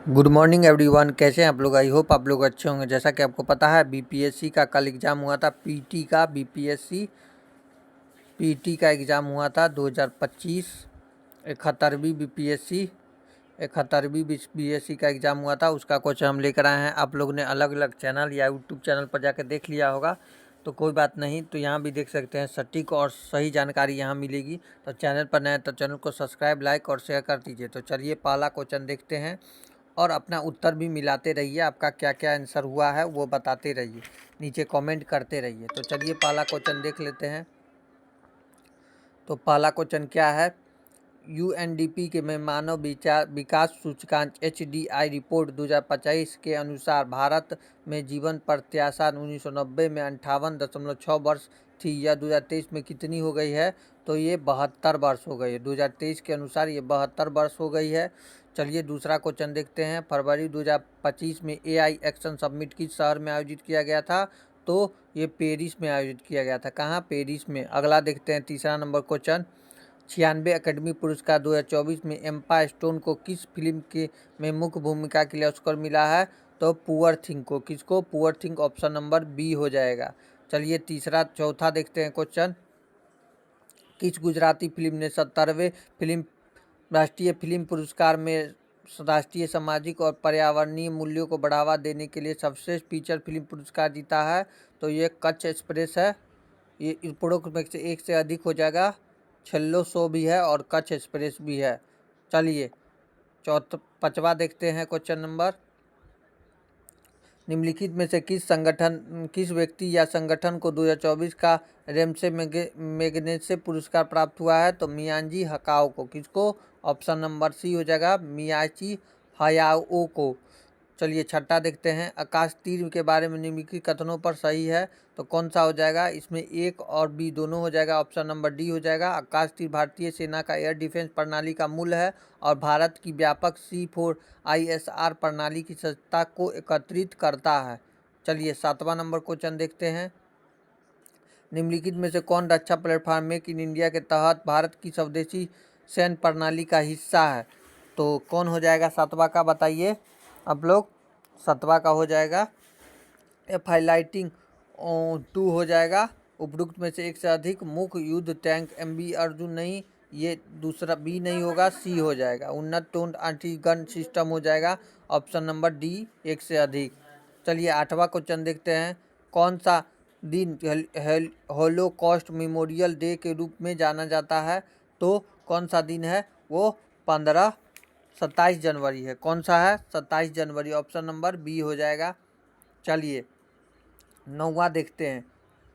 Good morning everyone. कैसे हैं आप लोग? आई होप आप लोग अच्छे होंगे। जैसा कि आपको पता है बीपीएससी का कल एग्ज़ाम हुआ था। पीटी का एग्ज़ाम हुआ था 2025। 71वीं बीपीएससी का एग्ज़ाम हुआ था। उसका क्वेश्चन हम लेकर आए हैं। आप लोग ने अलग अलग चैनल या यूट्यूब चैनल पर जाकर देख लिया होगा, तो कोई बात नहीं। तो यहाँ भी देख सकते हैं, सटीक और सही जानकारी यहाँ मिलेगी। तो चैनल पर नए तो चैनल को सब्सक्राइब, लाइक और शेयर कर दीजिए। तो चलिए पहला क्वेश्चन देखते हैं और अपना उत्तर भी मिलाते रहिए। आपका क्या क्या आंसर हुआ है वो बताते रहिए, नीचे कमेंट करते रहिए। तो चलिए पहला क्वेश्चन देख लेते हैं। तो पहला क्वेश्चन क्या है? यूएनडीपी के में मानव विकास सूचकांक HDI रिपोर्ट 2025 के अनुसार भारत में जीवन प्रत्याशा 1990 में 58.6 वर्ष थी। यह 2023 में कितनी हो गई है? तो ये 72 वर्ष हो गई है। 2023 के अनुसार ये 72 वर्ष हो गई है। चलिए दूसरा क्वेश्चन देखते हैं। फरवरी 2025 में AI एक्शन समिट किस शहर में आयोजित किया गया था? तो ये पेरिस में आयोजित किया गया था। कहाँ? पेरिस में। अगला देखते हैं, तीसरा नंबर क्वेश्चन। 96 अकेडमी पुरस्कार 2024 में एम्मा स्टोन को किस फिल्म के में मुख्य भूमिका के लिए ऑस्कर मिला है? तो पुअर थिंग को। किसको? Poor thing. Option number B हो जाएगा। चलिए चौथा देखते हैं क्वेश्चन। किस गुजराती फिल्म ने 70वें फिल्म राष्ट्रीय फिल्म पुरस्कार में राष्ट्रीय सामाजिक और पर्यावरणीय मूल्यों को बढ़ावा देने के लिए सर्वश्रेष्ठ फीचर फिल्म पुरस्कार जीता है? तो ये कच्छ एक्सप्रेस है। ये उपरोक्त में से एक से अधिक हो जाएगा। छेल्लो शो भी है और कच्छ एक्सप्रेस भी है। चलिए पांचवा देखते हैं क्वेश्चन नंबर। निम्नलिखित में से किस व्यक्ति या संगठन को 2024 का रेमसे मैग्सेसे पुरस्कार प्राप्त हुआ है? तो मियाजी हकाओ को। किसको? ऑप्शन नंबर सी हो जाएगा, मियाजी हयाओ को। चलिए छठा देखते हैं। आकाश तीर के बारे में निम्नलिखित कथनों पर सही है? तो कौन सा हो जाएगा? इसमें एक और बी दोनों हो जाएगा। ऑप्शन नंबर डी हो जाएगा। आकाश तीर भारतीय सेना का एयर डिफेंस प्रणाली का मूल है और भारत की व्यापक C4ISR प्रणाली की सज्जता को एकत्रित करता है। चलिए 7वां नंबर क्वेश्चन देखते हैं। निम्नलिखित में से कौन रक्षा प्लेटफॉर्म मेक इन इंडिया के तहत भारत की स्वदेशी सैन्य प्रणाली का हिस्सा है? तो कौन हो जाएगा 7वां का? बताइए आप लोग। 7वां का हो जाएगा फाइलाइटिंग 2 हो जाएगा। उपरोक्त में से एक से अधिक मुख्य युद्ध टैंक MB अर्जुन नहीं, ये दूसरा बी नहीं होगा, सी हो जाएगा। उन्नत टोन एंटी गन सिस्टम हो जाएगा। ऑप्शन नंबर डी, एक से अधिक। चलिए 8वां क्वेश्चन देखते हैं। कौन सा दिन होलोकॉस्ट मेमोरियल डे के रूप में जाना जाता है? तो कौन सा दिन है वो? 27 जनवरी है। कौन सा है? 27 जनवरी। ऑप्शन नंबर बी हो जाएगा। चलिए 9वां देखते हैं।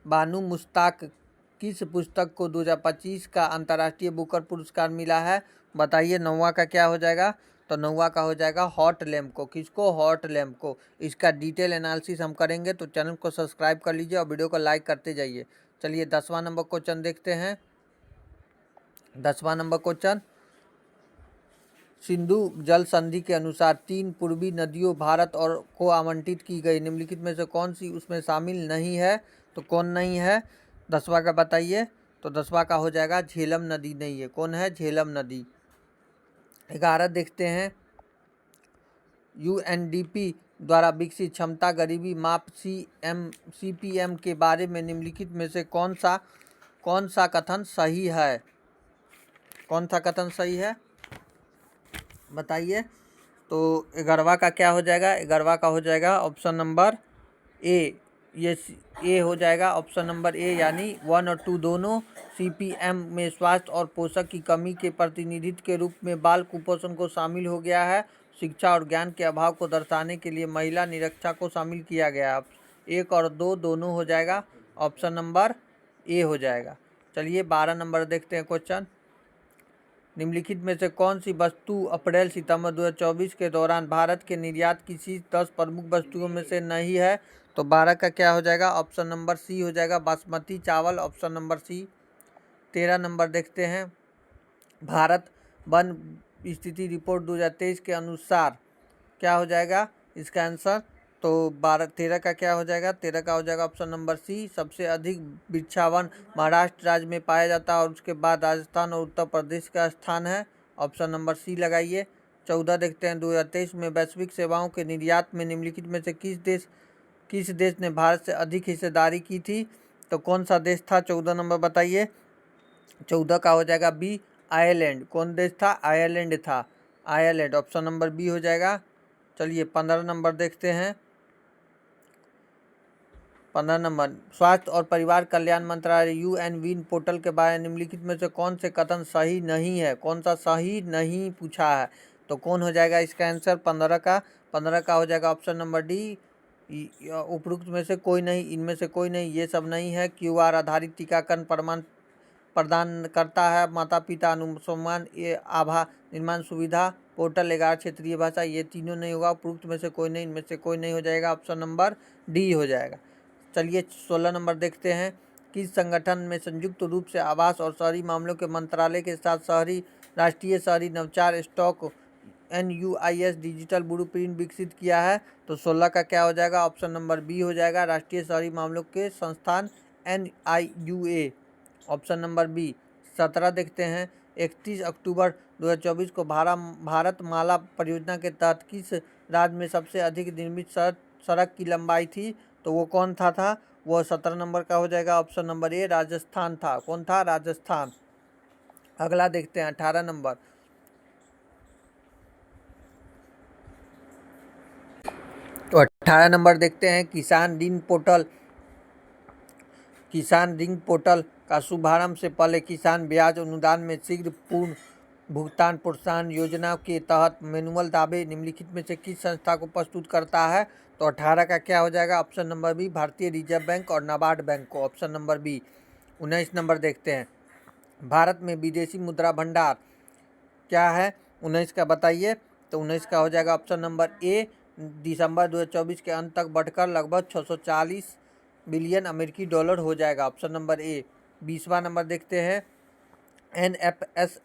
बानू मुश्ताक किस पुस्तक को 2025 का अंतर्राष्ट्रीय बुकर पुरस्कार मिला है? बताइए 9वां का क्या हो जाएगा? तो 9वां का हो जाएगा हॉट लैम्प को। किसको? हॉट लैम्प को। इसका डिटेल एनालिसिस हम करेंगे, तो चैनल को सब्सक्राइब कर लीजिए और वीडियो को लाइक करते जाइए। चलिए 10वां नंबर क्वेश्चन देखते हैं। 10वां नंबर क्वेश्चन। सिंधु जल संधि के अनुसार 3 पूर्वी नदियों भारत और को आवंटित की गई। निम्नलिखित में से कौन सी उसमें शामिल नहीं है? तो कौन नहीं है 10वां का? बताइए। तो 10वां का हो जाएगा झेलम नदी नहीं है। कौन है? झेलम नदी। 11 देखते हैं। UNDP द्वारा विकसित क्षमता गरीबी माप CPM के बारे में निम्नलिखित में से कौन सा कथन सही है? कौन सा कथन सही है बताइए। तो 11वां का क्या हो जाएगा? 11वां का हो जाएगा ऑप्शन नंबर ए। ये ए हो जाएगा ऑप्शन नंबर ए, यानी 1 और 2 दोनों। CPM में स्वास्थ्य और पोषक की कमी के प्रतिनिधित्व के रूप में बाल कुपोषण को शामिल हो गया है। शिक्षा और ज्ञान के अभाव को दर्शाने के लिए महिला निरक्षा को शामिल किया गया है। 1 और 2 दोनों हो जाएगा। ऑप्शन नंबर ए हो जाएगा। चलिए 12 नंबर देखते हैं क्वेश्चन। निम्नलिखित में से कौन सी वस्तु अप्रैल सितंबर 2024 के दौरान भारत के निर्यात की 10 प्रमुख वस्तुओं में से नहीं है? तो 12 का क्या हो जाएगा? ऑप्शन नंबर सी हो जाएगा, बासमती चावल। ऑप्शन नंबर सी। 13 नंबर देखते हैं। भारत वन स्थिति रिपोर्ट 2023 के अनुसार क्या हो जाएगा इसका आंसर? तो 13 का क्या हो जाएगा? 13 का हो जाएगा ऑप्शन नंबर सी। सबसे अधिक वृक्षावन महाराष्ट्र राज्य में पाया जाता है और उसके बाद राजस्थान और उत्तर प्रदेश का स्थान है। ऑप्शन नंबर सी लगाइए। 14 देखते हैं 2023 में वैश्विक सेवाओं के निर्यात में निम्नलिखित में से किस देश ने भारत से अधिक हिस्सेदारी की थी? तो कौन सा देश था? 14 नंबर बताइए। 14 का हो जाएगा बी, आयरलैंड। कौन देश था? आयरलैंड था। आयरलैंड ऑप्शन नंबर बी हो जाएगा। चलिए 15 नंबर देखते हैं। 15 नंबर, स्वास्थ्य और परिवार कल्याण मंत्रालय यूएनवीन पोर्टल के बारे में निम्नलिखित में से कौन से कथन सही नहीं है? कौन सा सही नहीं पूछा है? तो कौन हो जाएगा इसका आंसर? 15 का हो जाएगा ऑप्शन नंबर डी, उपरोक्त में से कोई नहीं, इनमें से कोई नहीं, ये सब नहीं है। क्यूआर आधारित टीकाकरण प्रमाण प्रदान करता है। माता पिता अनुसंधान आभा निर्माण सुविधा पोर्टल 11 क्षेत्रीय भाषा, ये तीनों नहीं होगा। उपरोक्त में से कोई नहीं, इनमें से कोई नहीं हो जाएगा। ऑप्शन नंबर डी हो जाएगा। चलिए 16 नंबर देखते हैं। किस संगठन में संयुक्त रूप से आवास और शहरी मामलों के मंत्रालय के साथ राष्ट्रीय शहरी नवाचार स्टॉक NUIS डिजिटल ब्लूप्रिंट विकसित किया है? तो 16 का क्या हो जाएगा? ऑप्शन नंबर बी हो जाएगा, राष्ट्रीय शहरी मामलों के संस्थान NIUA, ऑप्शन नंबर बी। 17 देखते हैं। 31 अक्टूबर 2024 को भारत माला परियोजना के तहत किस राज्य में सबसे अधिक निर्मित सड़क की लंबाई थी? तो वो कौन था? वो 17 नंबर का हो जाएगा ऑप्शन नंबर ए, राजस्थान था। कौन था? राजस्थान। अगला देखते हैं 18 नंबर। तो 18 नंबर देखते हैं। किसान ऋण पोर्टल का शुभारंभ से पहले किसान ब्याज अनुदान में शीघ्र पूर्ण भुगतान प्रोत्साहन योजना के तहत मैनुअल दावे निम्नलिखित में से किस संस्था को प्रस्तुत करता है? तो 18 का क्या हो जाएगा? ऑप्शन नंबर बी, भारतीय रिजर्व बैंक और नाबार्ड बैंक को, ऑप्शन नंबर बी। 19 नंबर देखते हैं। भारत में विदेशी मुद्रा भंडार क्या है? 19 का बताइए। तो 19 का हो जाएगा ऑप्शन नंबर ए, दिसंबर 2024 के अंत तक बढ़कर लगभग 640 बिलियन अमेरिकी डॉलर हो जाएगा, ऑप्शन नंबर ए। 20वां नंबर देखते हैं। NFHS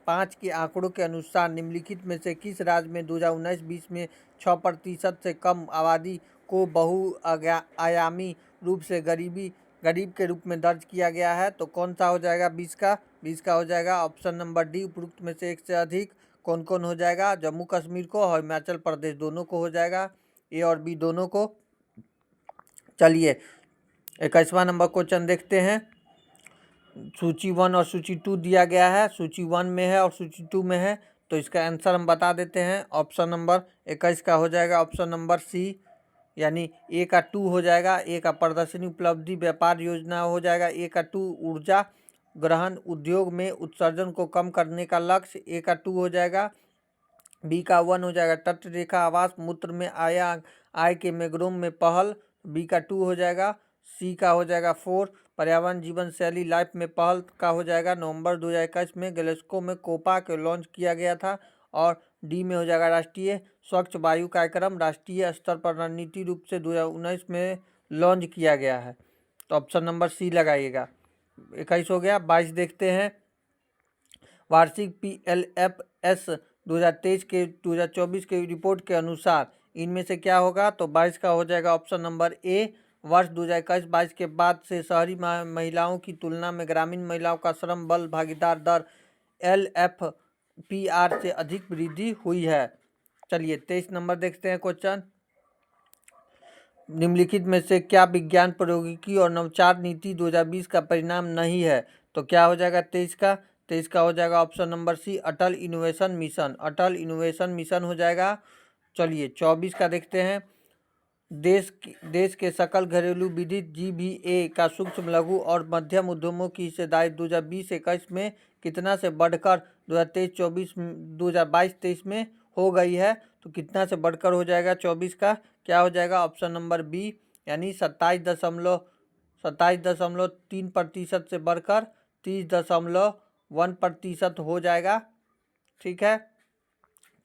5 के आंकड़ों के अनुसार निम्नलिखित में से किस राज्य में 2019-20 में 6% से कम आबादी को बहुआयामी रूप से गरीब के रूप में दर्ज किया गया है? तो कौन सा हो जाएगा? 20 का हो जाएगा ऑप्शन नंबर डी, उपरोक्त में से एक से अधिक। कौन कौन हो जाएगा? जम्मू कश्मीर को और हिमाचल प्रदेश दोनों को हो जाएगा, ए और बी दोनों को। चलिए 21वां नंबर क्वेश्चन देखते हैं। सूची 1 और सूची 2 दिया गया है। सूची 1 में है और सूची 2 में है, तो इसका आंसर हम बता देते हैं। ऑप्शन नंबर 21 का हो जाएगा ऑप्शन नंबर सी, यानी ए का 2 हो जाएगा। ए का प्रदर्शनी उपलब्धि व्यापार योजना हो जाएगा। ए का 2 ऊर्जा ग्रहण उद्योग में उत्सर्जन को कम करने का लक्ष्य, ए का 2 हो जाएगा। बी का 1 हो जाएगा, तट रेखा आवास मूत्र में आय के मैग्रोम में पहल, बी का 2 हो जाएगा। सी का हो जाएगा 4, पर्यावरण जीवन शैली लाइफ में पहल का हो जाएगा। नवंबर 2021 में ग्लासगो में कोपा के लॉन्च किया गया था। और डी में हो जाएगा राष्ट्रीय स्वच्छ वायु कार्यक्रम, राष्ट्रीय स्तर पर रणनीति रूप से 2019 में लॉन्च किया गया है। तो ऑप्शन नंबर सी लगाइएगा। 21 हो गया। 22 देखते हैं। वार्षिक PLFS 2023 के रिपोर्ट के अनुसार इनमें से क्या होगा? तो 22 का हो जाएगा ऑप्शन नंबर ए, वर्ष 2021-22 के बाद से शहरी महिलाओं की तुलना में ग्रामीण महिलाओं का श्रम बल भागीदार दर LFPR से अधिक वृद्धि हुई है। चलिए 23 नंबर देखते हैं क्वेश्चन। निम्नलिखित में से क्या विज्ञान प्रौद्योगिकी और नवाचार नीति 2020 का परिणाम नहीं है? तो क्या हो जाएगा 23 का? 23 का हो जाएगा ऑप्शन नंबर सी, अटल इनोवेशन मिशन। अटल इनोवेशन मिशन हो जाएगा। चलिए 24 का देखते हैं। देश के सकल घरेलू विद्युत GVA का सूक्ष्म लघु और मध्यम उद्यमों की हिस्सेदारी 2020-21 में कितना से बढ़कर 2022-23 में हो गई है? तो कितना से बढ़कर हो जाएगा 24 का? क्या हो जाएगा? ऑप्शन नंबर बी, यानी 27.3% से बढ़कर 30.1% हो जाएगा। ठीक है।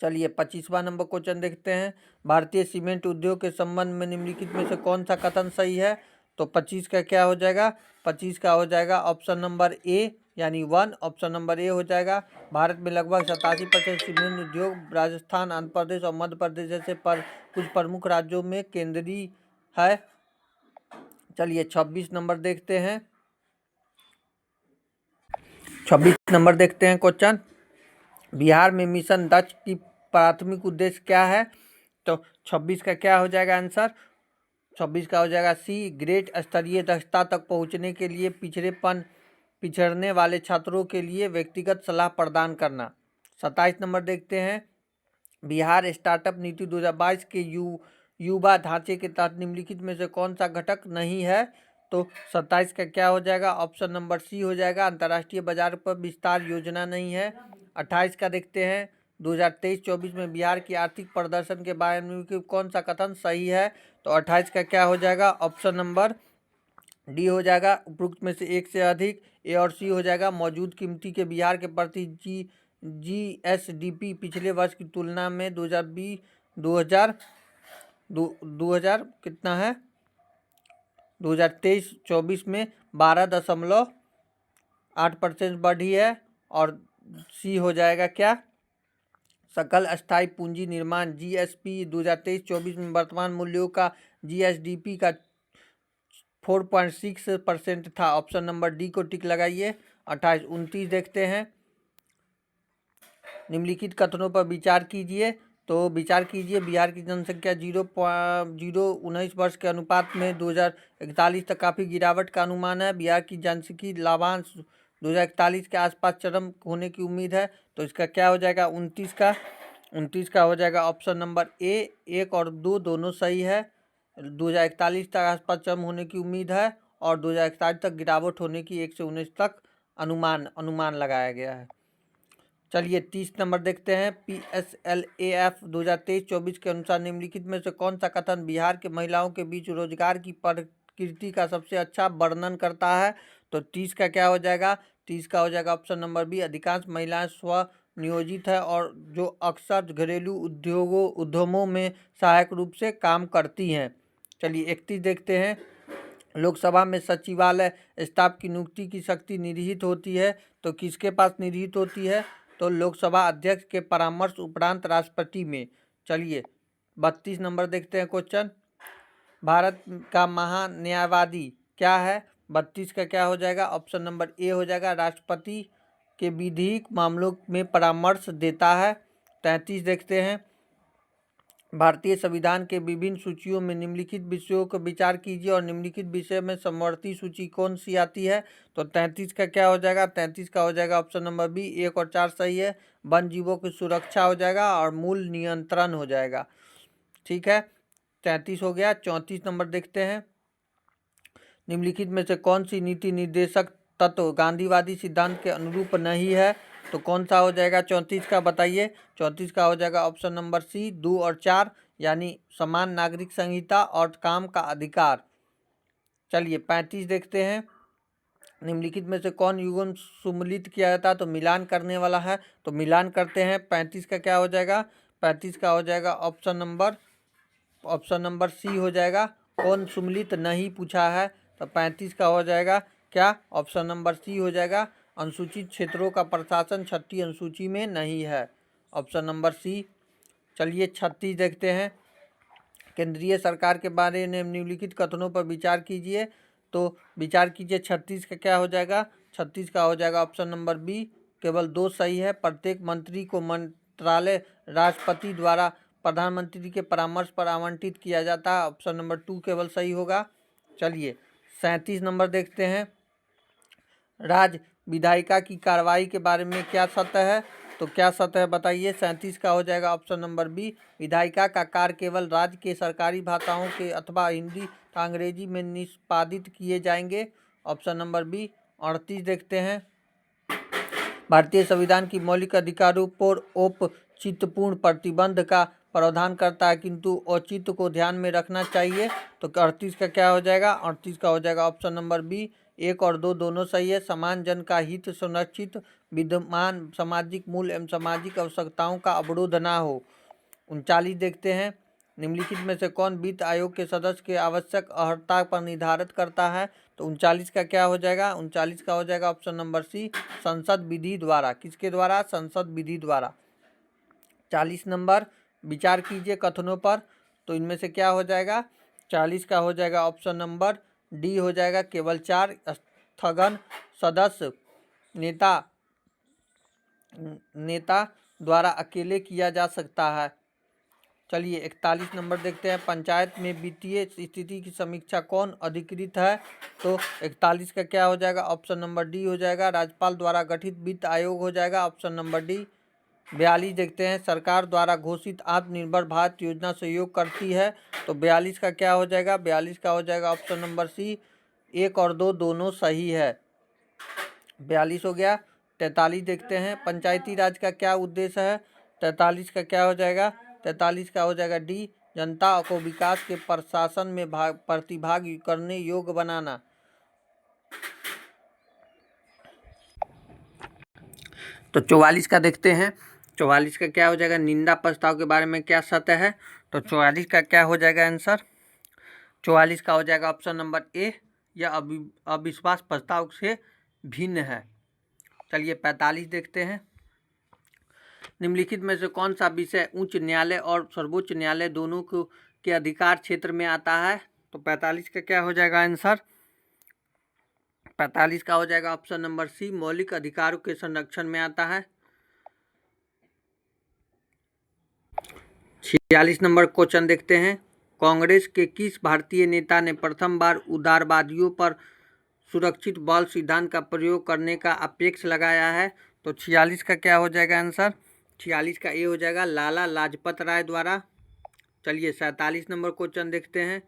चलिए 25वां नंबर क्वेश्चन देखते हैं। भारतीय सीमेंट उद्योग के संबंध में निम्नलिखित में से कौन सा कथन सही है? तो 25 का क्या हो जाएगा? 25 का हो जाएगा ऑप्शन नंबर ए, यानी 1, ऑप्शन नंबर ए हो जाएगा। भारत में लगभग 87% सीमेंट उद्योग राजस्थान, आंध्र प्रदेश और मध्य प्रदेश जैसे कुछ प्रमुख राज्यों में केंद्रीय है। चलिए 26 नंबर देखते हैं। 26 नंबर देखते हैं क्वेश्चन। बिहार में मिशन दक्ष की प्राथमिक उद्देश्य क्या है? तो 26 का क्या हो जाएगा आंसर? 26 का हो जाएगा सी, ग्रेड स्तरीय दक्षता तक पहुंचने के लिए पिछड़ने वाले छात्रों के लिए व्यक्तिगत सलाह प्रदान करना। 27 नंबर देखते हैं, बिहार स्टार्टअप नीति 2022 के युवा ढांचे के तहत निम्नलिखित में से कौन सा घटक नहीं है? तो 27 का क्या हो जाएगा? ऑप्शन नंबर सी हो जाएगा, अंतर्राष्ट्रीय बाजार पर विस्तार योजना नहीं है। 28 का देखते हैं, 2023-24 में बिहार की आर्थिक प्रदर्शन के बारे में कौन सा कथन सही है? तो 28 का क्या हो जाएगा? ऑप्शन नंबर डी हो जाएगा, उपरोक्त में से एक से अधिक। ए और सी हो जाएगा, मौजूद कीमती के बिहार के प्रति GSDP पिछले वर्ष की तुलना में 2020 कितना है, 2023-24 में 12.8% बढ़ी है। और सी हो जाएगा क्या? सकल अस्थायी पूंजी निर्माण GSP 2023-24 में वर्तमान मूल्यों का GSDP का 4.6% था। ऑप्शन नंबर डी को टिक लगाइए। 28 29 देखते हैं, निम्नलिखित कथनों पर विचार कीजिए। तो विचार कीजिए, बिहार की जनसंख्या 0.019 वर्ष के अनुपात में 2041 तक काफ़ी गिरावट का अनुमान है। बिहार की जनसंख्या लाभांश 2041 के आसपास चरम होने की उम्मीद है। तो इसका क्या हो जाएगा? 29 का हो जाएगा ऑप्शन नंबर ए, 1 और 2 दोनों सही है। 2041 तक आसपास चरम होने की उम्मीद है और 2041 तक गिरावट होने की 1 से 19 तक अनुमान लगाया गया है। चलिए 30 नंबर देखते हैं, PSLAF 2023-24 के अनुसार निम्नलिखित में से कौन सा कथन बिहार के महिलाओं के बीच रोजगार की प्रकृति का सबसे अच्छा वर्णन करता है? तो 30 का क्या हो जाएगा? 30 का हो जाएगा ऑप्शन नंबर बी, अधिकांश महिलाएं स्वनियोजित है और जो अक्सर घरेलू उद्यमों में सहायक रूप से काम करती हैं। चलिए 31 देखते हैं, लोकसभा में सचिवालय स्टाफ की नियुक्ति की शक्ति निहित होती है। तो किसके पास निहित होती है? तो लोकसभा अध्यक्ष के परामर्श उपरांत राष्ट्रपति में। चलिए 32 नंबर देखते हैं क्वेश्चन, भारत का महान्यायवादी क्या है? 32 का क्या हो जाएगा? ऑप्शन नंबर ए हो जाएगा, राष्ट्रपति के विधिक मामलों में परामर्श देता है। 33 देखते हैं, भारतीय संविधान के विभिन्न सूचियों में निम्नलिखित विषयों को विचार कीजिए और निम्नलिखित विषय में समवर्ती सूची कौन सी आती है? तो 33 का क्या हो जाएगा? 33 का हो जाएगा ऑप्शन नंबर बी, 1 और 4 सही है। वन जीवों की सुरक्षा हो जाएगा और मूल नियंत्रण हो जाएगा। ठीक है, 33 हो गया। 34 नंबर देखते हैं, निम्नलिखित में से कौन सी नीति निर्देशक तत्व गांधीवादी सिद्धांत के अनुरूप नहीं है? तो कौन सा हो जाएगा 34 का? बताइए। 34 का हो जाएगा ऑप्शन नंबर सी, 2 और 4, यानी समान नागरिक संहिता और काम का अधिकार। चलिए 35 देखते हैं, निम्नलिखित में से कौन युग्म सुमेलित किया जाता है? तो मिलान करने वाला है, तो मिलान करते हैं। 35 का क्या हो जाएगा? 35 का हो जाएगा ऑप्शन नंबर सी हो जाएगा, कौन सुमेलित नहीं पूछा है। तो 35 का हो जाएगा क्या? ऑप्शन नंबर सी हो जाएगा, अनुसूचित क्षेत्रों का प्रशासन 6ठी अनुसूची में नहीं है। Option number C. चलिए 36 देखते हैं, केंद्रीय सरकार के बारे में निम्नलिखित कथनों पर विचार कीजिए। तो विचार कीजिए, 36 का क्या हो जाएगा? 36 का हो जाएगा ऑप्शन नंबर बी, केवल 2 सही है। प्रत्येक मंत्री को मंत्रालय राष्ट्रपति द्वारा प्रधानमंत्री के परामर्श पर आवंटित किया जाता है। ऑप्शन नंबर 2 केवल सही होगा। चलिए 37 नंबर देखते हैं, राज्य विधायिका की कार्रवाई के बारे में क्या सत्य है? तो क्या सत्य है बताइए। 37 का हो जाएगा ऑप्शन नंबर बी, विधायिका का कार्य केवल राज्य के सरकारी भाषाओं के अथवा हिंदी या अंग्रेजी में निष्पादित किए जाएंगे। Option number B. 38 देखते हैं, भारतीय संविधान की मौलिक अधिकारों पर औचित्यपूर्ण प्रतिबंध का प्रावधान करता है, किंतु औचित्य को ध्यान में रखना चाहिए। तो 38 का क्या हो जाएगा? 38 का हो जाएगा ऑप्शन नंबर बी, 1 और 2 दोनों सही है। समान जन का हित सुनिश्चित, विद्यमान सामाजिक मूल्य एवं सामाजिक आवश्यकताओं का अवरोध ना हो। 39 देखते हैं, निम्नलिखित में से कौन वित्त आयोग के सदस्य के आवश्यक अर्हता पर निर्धारित करता है? तो 39 का क्या हो जाएगा? 39 का हो जाएगा ऑप्शन नंबर सी, संसद विधि द्वारा। किसके द्वारा? संसद विधि द्वारा। 40 नंबर, विचार कीजिए कथनों पर। तो इनमें से क्या हो जाएगा? 40 का हो जाएगा ऑप्शन नंबर डी हो जाएगा, केवल 4 स्थगन सदस्य नेता द्वारा अकेले किया जा सकता है। चलिए 41 नंबर देखते हैं, पंचायत में वित्तीय स्थिति की समीक्षा कौन अधिकृत है? तो 41 का क्या हो जाएगा? ऑप्शन नंबर डी हो जाएगा, राज्यपाल द्वारा गठित वित्त आयोग हो जाएगा, ऑप्शन नंबर डी। 42 देखते हैं, सरकार द्वारा घोषित आत्मनिर्भर भारत योजना सहयोग करती है, तो 42 का क्या हो जाएगा? 42 का हो जाएगा ऑप्शन नंबर सी, 1 और 2 दोनों सही है। 42 हो गया। 43 देखते हैं, पंचायती राज का क्या उद्देश्य है? 43 का क्या हो जाएगा? 43 का हो जाएगा डी, जनता को विकास के प्रशासन में प्रतिभाग करने योग्य बनाना। तो 44 का देखते हैं, 44 का क्या हो जाएगा? निंदा प्रस्ताव के बारे में क्या सत्य है? तो 44 का क्या हो जाएगा आंसर? 44 का हो जाएगा ऑप्शन नंबर ए, यह अविश्वास प्रस्ताव से भिन्न है। चलिए 45 देखते हैं, निम्नलिखित में से कौन सा विषय उच्च न्यायालय और सर्वोच्च न्यायालय दोनों को के अधिकार क्षेत्र में आता है? तो 45 का क्या हो जाएगा आंसर? 45 का हो जाएगा ऑप्शन नंबर सी, मौलिक अधिकारों के संरक्षण में आता है। 46 नंबर क्वेश्चन देखते हैं, कांग्रेस के किस भारतीय नेता ने प्रथम बार उदारवादियों पर सुरक्षित बल सिद्धांत का प्रयोग करने का अपेक्ष लगाया है? तो 46 का क्या हो जाएगा आंसर? 46 का ए हो जाएगा, लाला लाजपत राय द्वारा। चलिए 47 नंबर क्वेश्चन देखते हैं,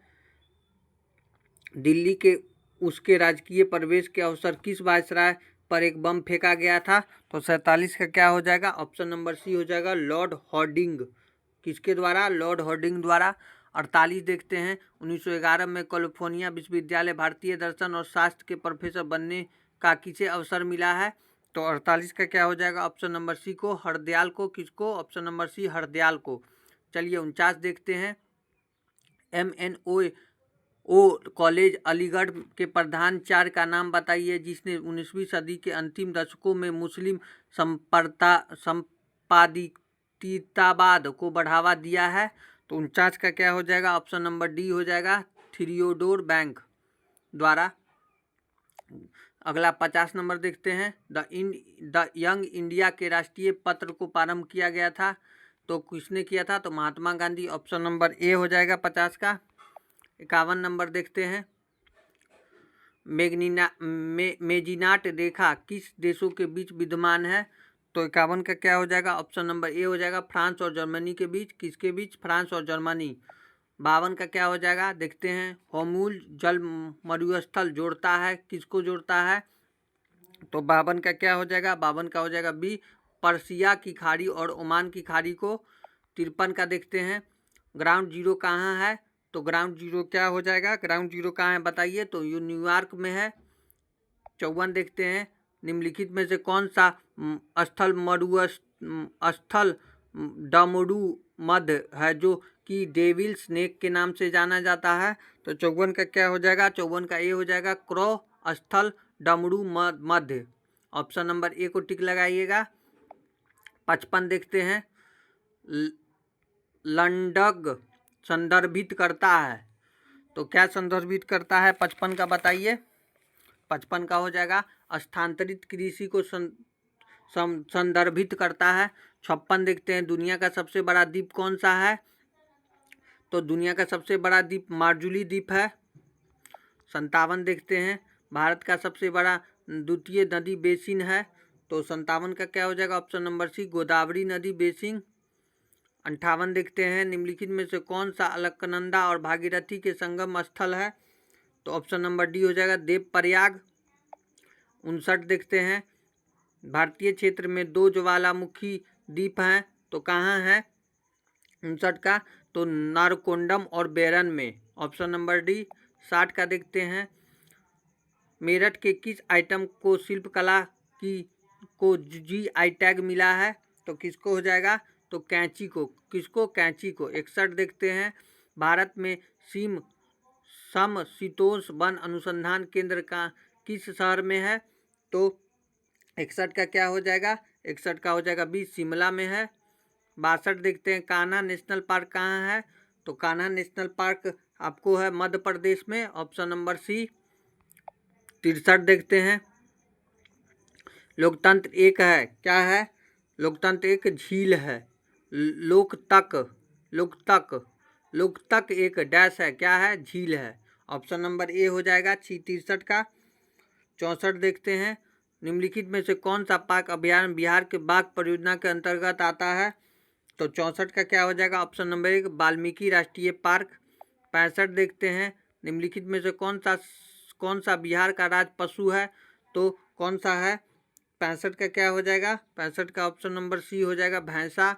दिल्ली के उसके राजकीय प्रवेश के अवसर किस वायसराय पर एक बम फेंका गया था? तो 47 का क्या हो जाएगा? ऑप्शन नंबर सी हो जाएगा, लॉर्ड हॉर्डिंग। किसके द्वारा? लॉर्ड हॉर्डिंग द्वारा। 48 देखते हैं, 1911 में कैलिफोर्निया विश्वविद्यालय भारतीय दर्शन और शास्त्र के प्रोफेसर बनने का किसे अवसर मिला है? तो 48 का क्या हो जाएगा? ऑप्शन नंबर सी को, हरदयाल को। किसको? ऑप्शन नंबर सी, हरदयाल को। चलिए 49 देखते हैं, MNO कॉलेज अलीगढ़ के प्रधानाचार्य का नाम बताइए जिसने 19वीं सदी के अंतिम दशकों में मुस्लिम संपादिकतावाद को बढ़ावा दिया है। तो 49 का क्या हो जाएगा? ऑप्शन नंबर डी हो जाएगा, थियोडोर बैंक द्वारा। अगला 50 नंबर देखते हैं, द यंग इंडिया के राष्ट्रीय पत्र को प्रारंभ किया गया था, तो किसने किया था? तो महात्मा गांधी। ऑप्शन नंबर ए हो जाएगा 50 का। 51 नंबर देखते हैं, मेजिनाट रेखा किस देशों के बीच विद्यमान है? तो 51 का क्या हो जाएगा? ऑप्शन नंबर ए हो जाएगा, फ्रांस और जर्मनी के बीच। किसके बीच? फ्रांस और जर्मनी। 52 का क्या हो जाएगा? देखते हैं, होमुल जल मरुस्थल जोड़ता है, किसको जोड़ता है? तो 52 का क्या हो जाएगा? 52 का हो जाएगा बी, पर्सिया की खाड़ी और ओमान की खाड़ी को। 53 का देखते हैं, ग्राउंड जीरो कहाँ है? तो ग्राउंड जीरो क्या हो जाएगा? ग्राउंड जीरो कहाँ है बताइए? तो ये न्यूयॉर्क में है। 54 देखते हैं, निम्नलिखित में से कौन सा स्थल डमरू मध्य है जो कि डेविल स्नेक के नाम से जाना जाता है? तो 54 का क्या हो जाएगा? 54 का ए हो जाएगा, क्रो स्थल डमरू मध्य। ऑप्शन नंबर ए को टिक लगाइएगा। 55 देखते हैं, लंडग संदर्भित करता है, तो क्या संदर्भित करता है 55 का बताइए? 55 का हो जाएगा, स्थानांतरित कृषि को संदर्भित करता है। 56 देखते हैं, दुनिया का सबसे बड़ा द्वीप कौन सा है? तो दुनिया का सबसे बड़ा द्वीप मार्जुली द्वीप है। 57 देखते हैं, भारत का सबसे बड़ा द्वितीय नदी बेसिन है, तो 57 का क्या हो जाएगा? ऑप्शन नंबर सी, गोदावरी नदी बेसिन। 58 देखते हैं, निम्नलिखित में से कौन सा अलकनंदा और भागीरथी के संगम स्थल है? तो ऑप्शन नंबर डी हो जाएगा, देवप्रयाग। 59 देखते हैं, भारतीय क्षेत्र में 2 ज्वालामुखी द्वीप हैं, तो कहाँ है 59 का? तो नारकोंडम और बेरन में। Option number D. 60 का देखते हैं, मेरठ के किस आइटम को शिल्पकला की को GI टैग मिला है? तो किसको हो जाएगा? तो कैंची को। किसको? कैंची को। 61 देखते हैं, भारत में समशीतोष्ण वन अनुसंधान केंद्र का किस शहर में है? तो 61 का क्या हो जाएगा? 61 का हो जाएगा बी, शिमला में है। 62 देखते हैं, कान्हा नेशनल पार्क कहाँ है? तो कान्हा नेशनल पार्क आपको है मध्य प्रदेश में। ऑप्शन नंबर सी। 63 देखते हैं, लोकतंत्र एक है, क्या है? लोकतंत्र एक झील है। लोकतक लोकतक लोकतक एक डैश है, क्या है, झील है। ऑप्शन नंबर ए हो जाएगा 63 का। 64 देखते हैं, निम्नलिखित में से कौन सा पार्क अभ्यारण्य बिहार के बाघ परियोजना के अंतर्गत आता है? तो 64 का क्या हो जाएगा? ऑप्शन नंबर ए वाल्मीकि राष्ट्रीय पार्क। 65 देखते हैं, निम्नलिखित में से कौन सा बिहार का राज पशु है? तो कौन सा है? 65 का क्या हो जाएगा? 65 का ऑप्शन नंबर सी हो जाएगा, भैंसा।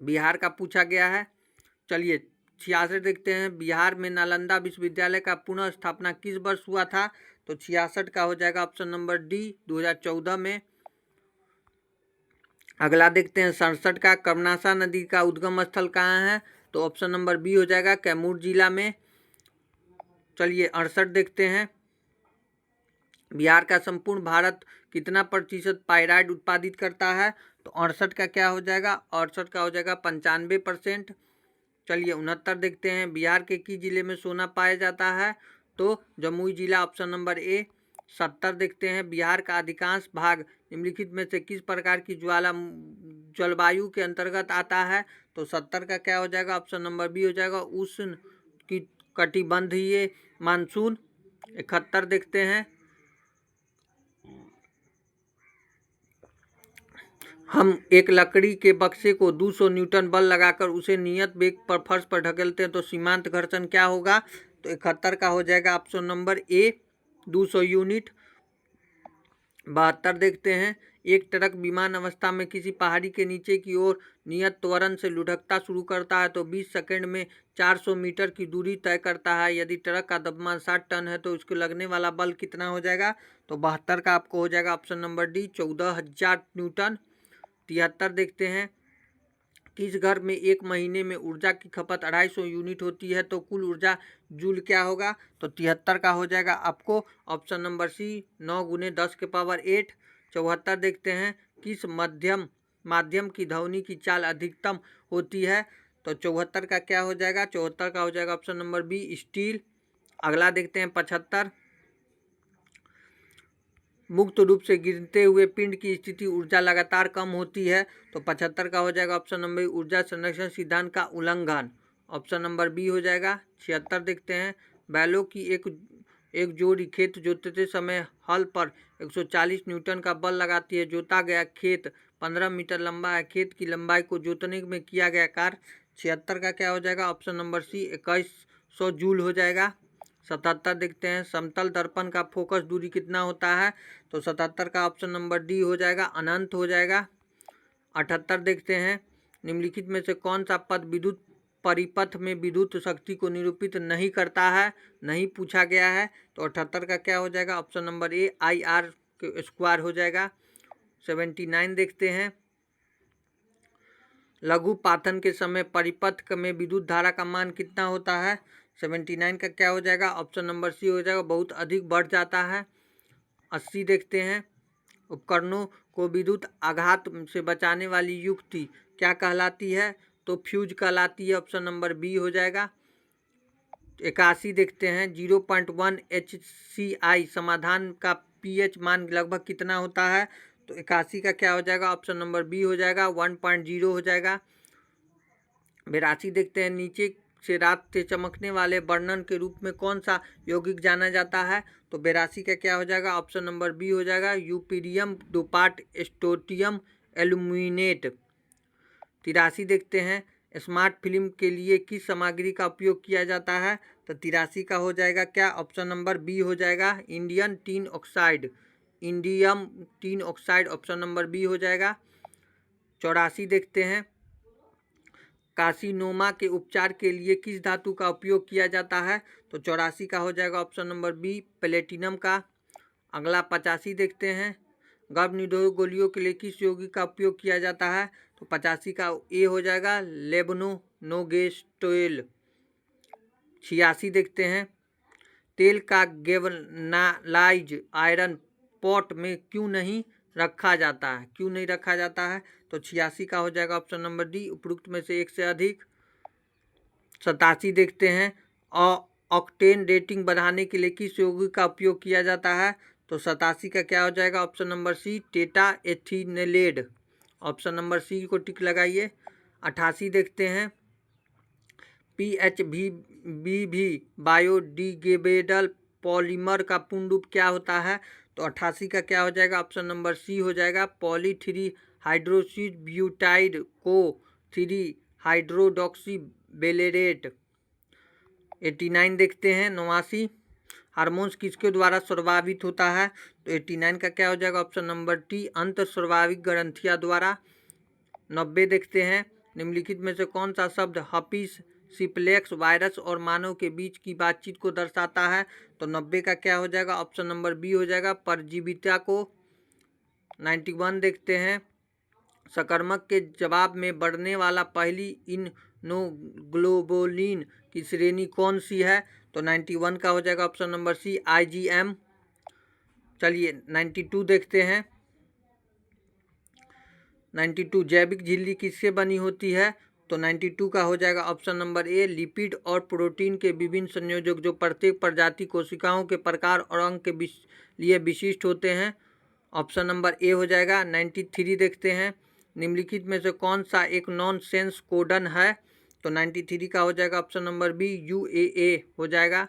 बिहार का पूछा गया है। चलिए 66 देखते हैं, बिहार में नालंदा विश्वविद्यालय का पुनः स्थापना किस वर्ष हुआ था? तो 66 का हो जाएगा ऑप्शन नंबर डी, 2014 में। अगला देखते हैं 67 का, कर्मनाशा नदी का उद्गम स्थल कहाँ है? तो ऑप्शन नंबर बी हो जाएगा, कैमूर जिला में। चलिए 68 देखते हैं, बिहार का संपूर्ण भारत कितना प्रतिशत पाइराइट उत्पादित करता है? तो 68 का क्या हो जाएगा? 68 का हो जाएगा 95%। चलिए 69 देखते हैं, बिहार के किस जिले में सोना पाया जाता है? तो जमुई जिला, ऑप्शन नंबर ए। 70 देखते हैं, बिहार का अधिकांश भाग निम्नलिखित में से किस प्रकार की जलवायु के अंतर्गत आता है? तो 70 का क्या हो जाएगा? ऑप्शन नंबर बी हो जाएगा, उष्ण कटिबंधीय मानसून। 71 देखते हैं, हम एक लकड़ी के बक्से को 200 न्यूटन बल लगाकर उसे नियत वेग पर फर्श पर ढकेलते हैं तो सीमांत घर्षण क्या होगा? तो 71 का हो जाएगा ऑप्शन नंबर ए, 200 यूनिट। 72 देखते हैं, एक ट्रक विमान अवस्था में किसी पहाड़ी के नीचे की ओर नियत त्वरण से लुढ़कता शुरू करता है तो 20 सेकंड में 400 मीटर की दूरी तय करता है। यदि ट्रक का द्रव्यमान 60 टन है तो उसको लगने वाला बल कितना हो जाएगा? तो 72 का आपको हो जाएगा ऑप्शन नंबर डी, 14,000 न्यूटन। 73 देखते हैं, किस घर में एक महीने में ऊर्जा की खपत 250 यूनिट होती है तो कुल ऊर्जा जूल क्या होगा? तो 73 का हो जाएगा आपको ऑप्शन नंबर सी, 9 × 10⁸। 74 देखते हैं, किस माध्यम की ध्वनि की चाल अधिकतम होती है? तो 74 का क्या हो जाएगा? 74 का हो जाएगा ऑप्शन नंबर बी, स्टील। अगला देखते हैं 75, मुक्त रूप से गिरते हुए पिंड की स्थिति ऊर्जा लगातार कम होती है तो 75 का हो जाएगा ऑप्शन नंबर ऊर्जा संरक्षण सिद्धांत का उल्लंघन। ऑप्शन नंबर बी हो जाएगा। 76 देखते हैं, बैलों की एक जोड़ी खेत जोतते समय हल पर 140 न्यूटन का बल लगाती है। जोता गया खेत 15 मीटर लंबा है, खेत की लंबाई को जोतने में किया गया कार्य। 76 का क्या हो जाएगा? ऑप्शन नंबर सी, 2100 जूल हो जाएगा। 77 देखते हैं, समतल दर्पण का फोकस दूरी कितना होता है? तो 77 का ऑप्शन नंबर डी हो जाएगा, अनंत हो जाएगा। 78 देखते हैं, निम्नलिखित में से कौन सा पद विद्युत परिपथ में विद्युत शक्ति को निरूपित नहीं करता है? नहीं पूछा गया है तो 78 का क्या हो जाएगा? ऑप्शन नंबर ए, IR² हो जाएगा। 79 देखते हैं, लघु पाथन के समय परिपथ में विद्युत धारा का मान कितना होता है? 79 का क्या हो जाएगा? ऑप्शन नंबर सी हो जाएगा, बहुत अधिक बढ़ जाता है। 80 देखते हैं, उपकरणों को विद्युत आघात से बचाने वाली युक्ति क्या कहलाती है? तो फ्यूज कहलाती है, ऑप्शन नंबर बी हो जाएगा। 81 देखते हैं, 0.1 HCI समाधान का pH मान लगभग कितना होता है? तो 81 का क्या हो जाएगा? ऑप्शन नंबर बी हो जाएगा, 1.0 हो जाएगा। 82 देखते हैं, नीचे से रात से चमकने वाले वर्णन के रूप में कौन सा यौगिक जाना जाता है? तो 82 का क्या हो जाएगा? ऑप्शन नंबर बी हो जाएगा, यूपीरियम डोपाट स्टोटियम एल्यूमिनेट। 83 देखते हैं, स्मार्ट फिल्म के लिए किस सामग्री का उपयोग किया जाता है? तो 83 का हो जाएगा क्या? ऑप्शन नंबर बी हो जाएगा, indium tin oxide, option number B हो जाएगा। 84 देखते हैं, कार्सिनोमा के उपचार के लिए किस धातु का उपयोग किया जाता है? तो 84 का हो जाएगा ऑप्शन नंबर बी, प्लेटिनम का। अगला 85 देखते हैं, गर्भ निरोधक गोलियों के लिए किस यौगिक का उपयोग किया जाता है? तो 85 का ए हो जाएगा, लेबोनोगेस्टोल। 86 देखते हैं, तेल का गेल्वेनाइज आयरन पॉट में क्यों नहीं रखा जाता है? क्यों नहीं रखा जाता है? तो 86 का हो जाएगा ऑप्शन नंबर डी, उपरोक्त में से एक से अधिक। 87 देखते हैं, ऑक्टेन रेटिंग बढ़ाने के लिए किस यौगिक का उपयोग किया जाता है? तो 87 का क्या हो जाएगा option number C tetra ethyl lead. Option number C को टिक लगाइए। 88 देखते हैं PHBV बायोडिग्रेडेबल पॉलीमर का पूर्ण रूप क्या होता है। तो 88 का क्या हो जाएगा ऑप्शन नंबर सी हो जाएगा पॉली 3 हाइड्रोक्सी ब्यूटाइड को 3 हाइड्रोडॉक्सी बेलेरेट। 89 देखते हैं 89 हार्मोन्स किसके द्वारा स्रावित होता है। तो 89 का क्या हो जाएगा ऑप्शन नंबर टी अंतस्राविक ग्रंथियां द्वारा। 90 देखते हैं निम्नलिखित में से कौन सा शब्द हर्पीस सिम्प्लेक्स वायरस और मानव के बीच की बातचीत को दर्शाता है। तो 90 का क्या हो जाएगा ऑप्शन नंबर बी हो जाएगा परजीविता को। 91 देखते हैं संक्रमक के जवाब में बढ़ने वाला पहली इम्यूनोग्लोबुलिन की श्रेणी कौन सी है। तो 91 का हो जाएगा ऑप्शन नंबर सी IgM। चलिए 92 देखते हैं 92 जैविक झिल्ली किससे बनी होती है। तो 92 का हो जाएगा ऑप्शन नंबर ए लिपिड और प्रोटीन के विभिन्न संयोजक जो प्रत्येक प्रजाति कोशिकाओं के प्रकार और अंग के लिए विशिष्ट होते हैं। ऑप्शन नंबर ए हो जाएगा। 93 देखते हैं निम्नलिखित में से कौन सा एक नॉन सेंस कोडन है। तो 93 का हो जाएगा ऑप्शन नंबर बी UAA हो जाएगा।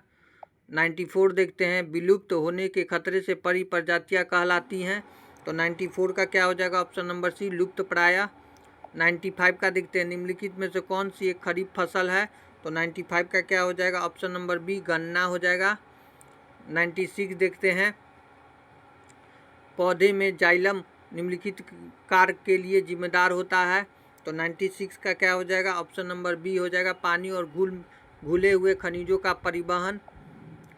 94 देखते हैं विलुप्त होने के खतरे से परी प्रजातियाँ कहलाती हैं। तो 94 का क्या हो जाएगा ऑप्शन नंबर सी लुप्त प्राय। 95 का देखते हैं निम्नलिखित में से कौन सी एक खरीफ फसल है। तो 95 का क्या हो जाएगा ऑप्शन नंबर बी गन्ना हो जाएगा। 96 देखते हैं पौधे में जाइलम निम्नलिखित कार्य के लिए जिम्मेदार होता है। तो 96 का क्या हो जाएगा ऑप्शन नंबर बी हो जाएगा पानी और घुले हुए खनिजों का परिवहन।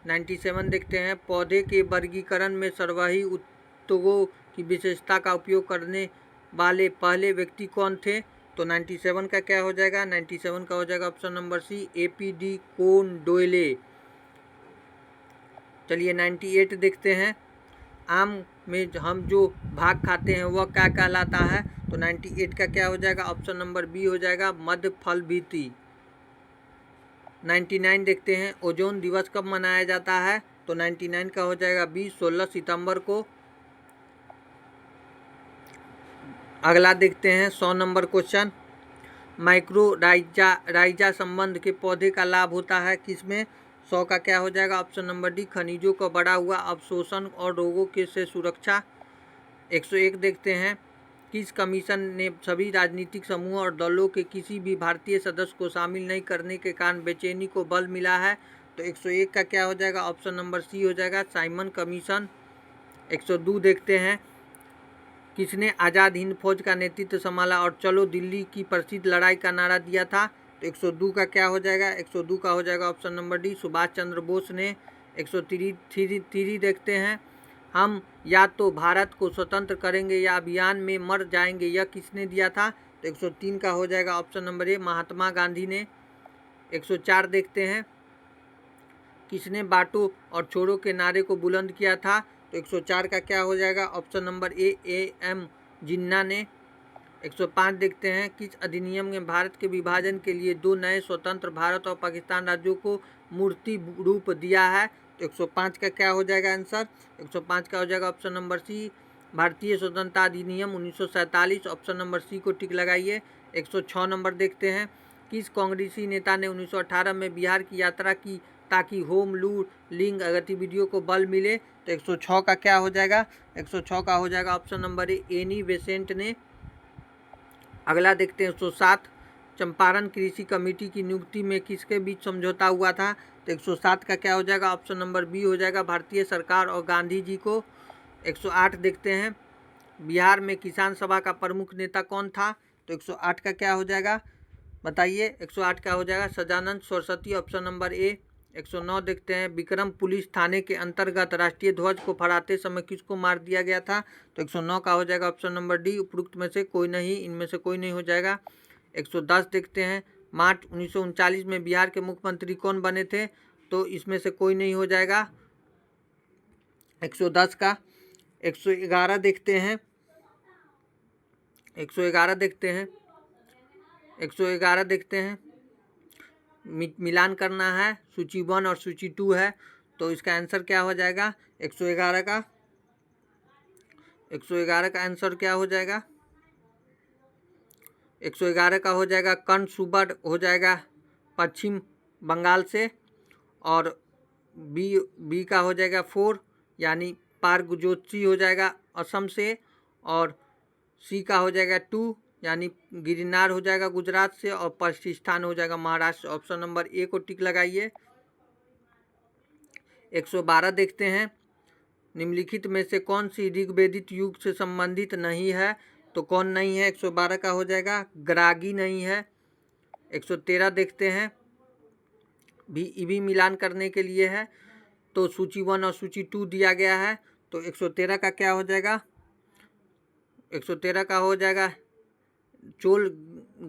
97 देखते हैं पौधे के वर्गीकरण में सर्वही उत्तकों की विशेषता का उपयोग करने वाले पहले व्यक्ति कौन थे। तो 97 का क्या हो जाएगा 97 का हो जाएगा ऑप्शन नंबर सी APD कोंडोइले। चलिए 98 देखते हैं आम में हम जो भाग खाते हैं वह क्या कहलाता है। तो 98 का क्या हो जाएगा ऑप्शन नंबर बी हो जाएगा मध्य फल भीति। 99 देखते हैं ओजोन दिवस कब मनाया जाता है। तो 99 का हो जाएगा बी 16 सितंबर को। अगला देखते हैं 100 नंबर क्वेश्चन माइक्रो राइजा संबंध के पौधे का लाभ होता है किसमें। 100 का क्या हो जाएगा ऑप्शन नंबर डी खनिजों का बढ़ा हुआ अवशोषण और रोगों के से सुरक्षा। 101 देखते हैं किस कमीशन ने सभी राजनीतिक समूह और दलों के किसी भी भारतीय सदस्य को शामिल नहीं करने के कारण बेचैनी को बल मिला है। तो 101 का क्या हो जाएगा ऑप्शन नंबर सी हो जाएगा साइमन कमीशन। 102 देखते हैं किसने आज़ाद हिंद फौज का नेतृत्व संभाला और चलो दिल्ली की प्रसिद्ध लड़ाई का नारा दिया था। तो 102 का क्या हो जाएगा 102 का हो जाएगा option number D Subhash Chandra Bose ने। 103 देखते हैं हम या तो भारत को स्वतंत्र करेंगे या अभियान में मर जाएंगे यह किसने दिया था। तो 103 का हो जाएगा ऑप्शन नंबर ए महात्मा गांधी ने। 104 देखते हैं किसने बांटो और छोड़ो के नारे को बुलंद किया था। तो 104 का क्या हो जाएगा ऑप्शन नंबर ए AM जिन्ना ने। 105 देखते हैं किस अधिनियम में भारत के विभाजन के लिए 2 नए स्वतंत्र भारत और पाकिस्तान राज्यों को मूर्ति रूप दिया है। तो 105 का क्या हो जाएगा आंसर 105 का हो जाएगा ऑप्शन नंबर सी भारतीय स्वतंत्रता अधिनियम 1947। ऑप्शन नंबर सी को टिक लगाइए। 106 नंबर देखते हैं किस कांग्रेसी नेता ने 1918 में बिहार की यात्रा की ताकि होम लूट लिंग गतिविधियों को बल मिले। तो 106 का क्या हो जाएगा 106 का हो जाएगा ऑप्शन नंबर ए एनी बेसेंट ने। अगला देखते हैं 107 चंपारण कृषि कमेटी की नियुक्ति में किसके बीच समझौता हुआ था। तो 107 का क्या हो जाएगा ऑप्शन नंबर बी हो जाएगा भारतीय सरकार और गांधी जी को। 108 देखते हैं बिहार में किसान सभा का प्रमुख नेता कौन था। तो 108 का क्या हो जाएगा बताइए 108 का हो जाएगा Sadanand Saraswati option number A. 109 देखते हैं विक्रम पुलिस थाने के अंतर्गत राष्ट्रीय ध्वज को फहराते समय किसको मार दिया गया था। तो 109 का हो जाएगा ऑप्शन नंबर डी उपरोक्त में से कोई नहीं इनमें से कोई नहीं हो जाएगा। 110 देखते हैं मार्च 1939 में बिहार के मुख्यमंत्री कौन बने थे। तो इसमें से कोई नहीं हो जाएगा 110 का। 111 देखते हैं 111 देखते हैं 111 देखते हैं मिलान करना है सूची 1 और सूची 2 है। तो इसका आंसर क्या हो जाएगा 111 का 111 का आंसर क्या हो जाएगा? 111 का हो जाएगा कर्ण सुबर हो जाएगा पश्चिम बंगाल से, और बी का हो जाएगा 4 यानी पारगुजोत्सी हो जाएगा असम से, और सी का हो जाएगा 2 यानी गिरनार हो जाएगा गुजरात से, और पर्शिस्थान हो जाएगा महाराष्ट्र। ऑप्शन नंबर ए को टिक लगाइए। 112 देखते हैं, निम्नलिखित में से कौन सी ऋग्वेदित युग से संबंधित नहीं है? तो कौन नहीं है? 112 का हो जाएगा ग्रागी नहीं है। 113 देखते हैं, भी मिलान करने के लिए है, तो सूची 1 और सूची 2 दिया गया है, तो 113 का क्या हो जाएगा? 113 का हो जाएगा चोल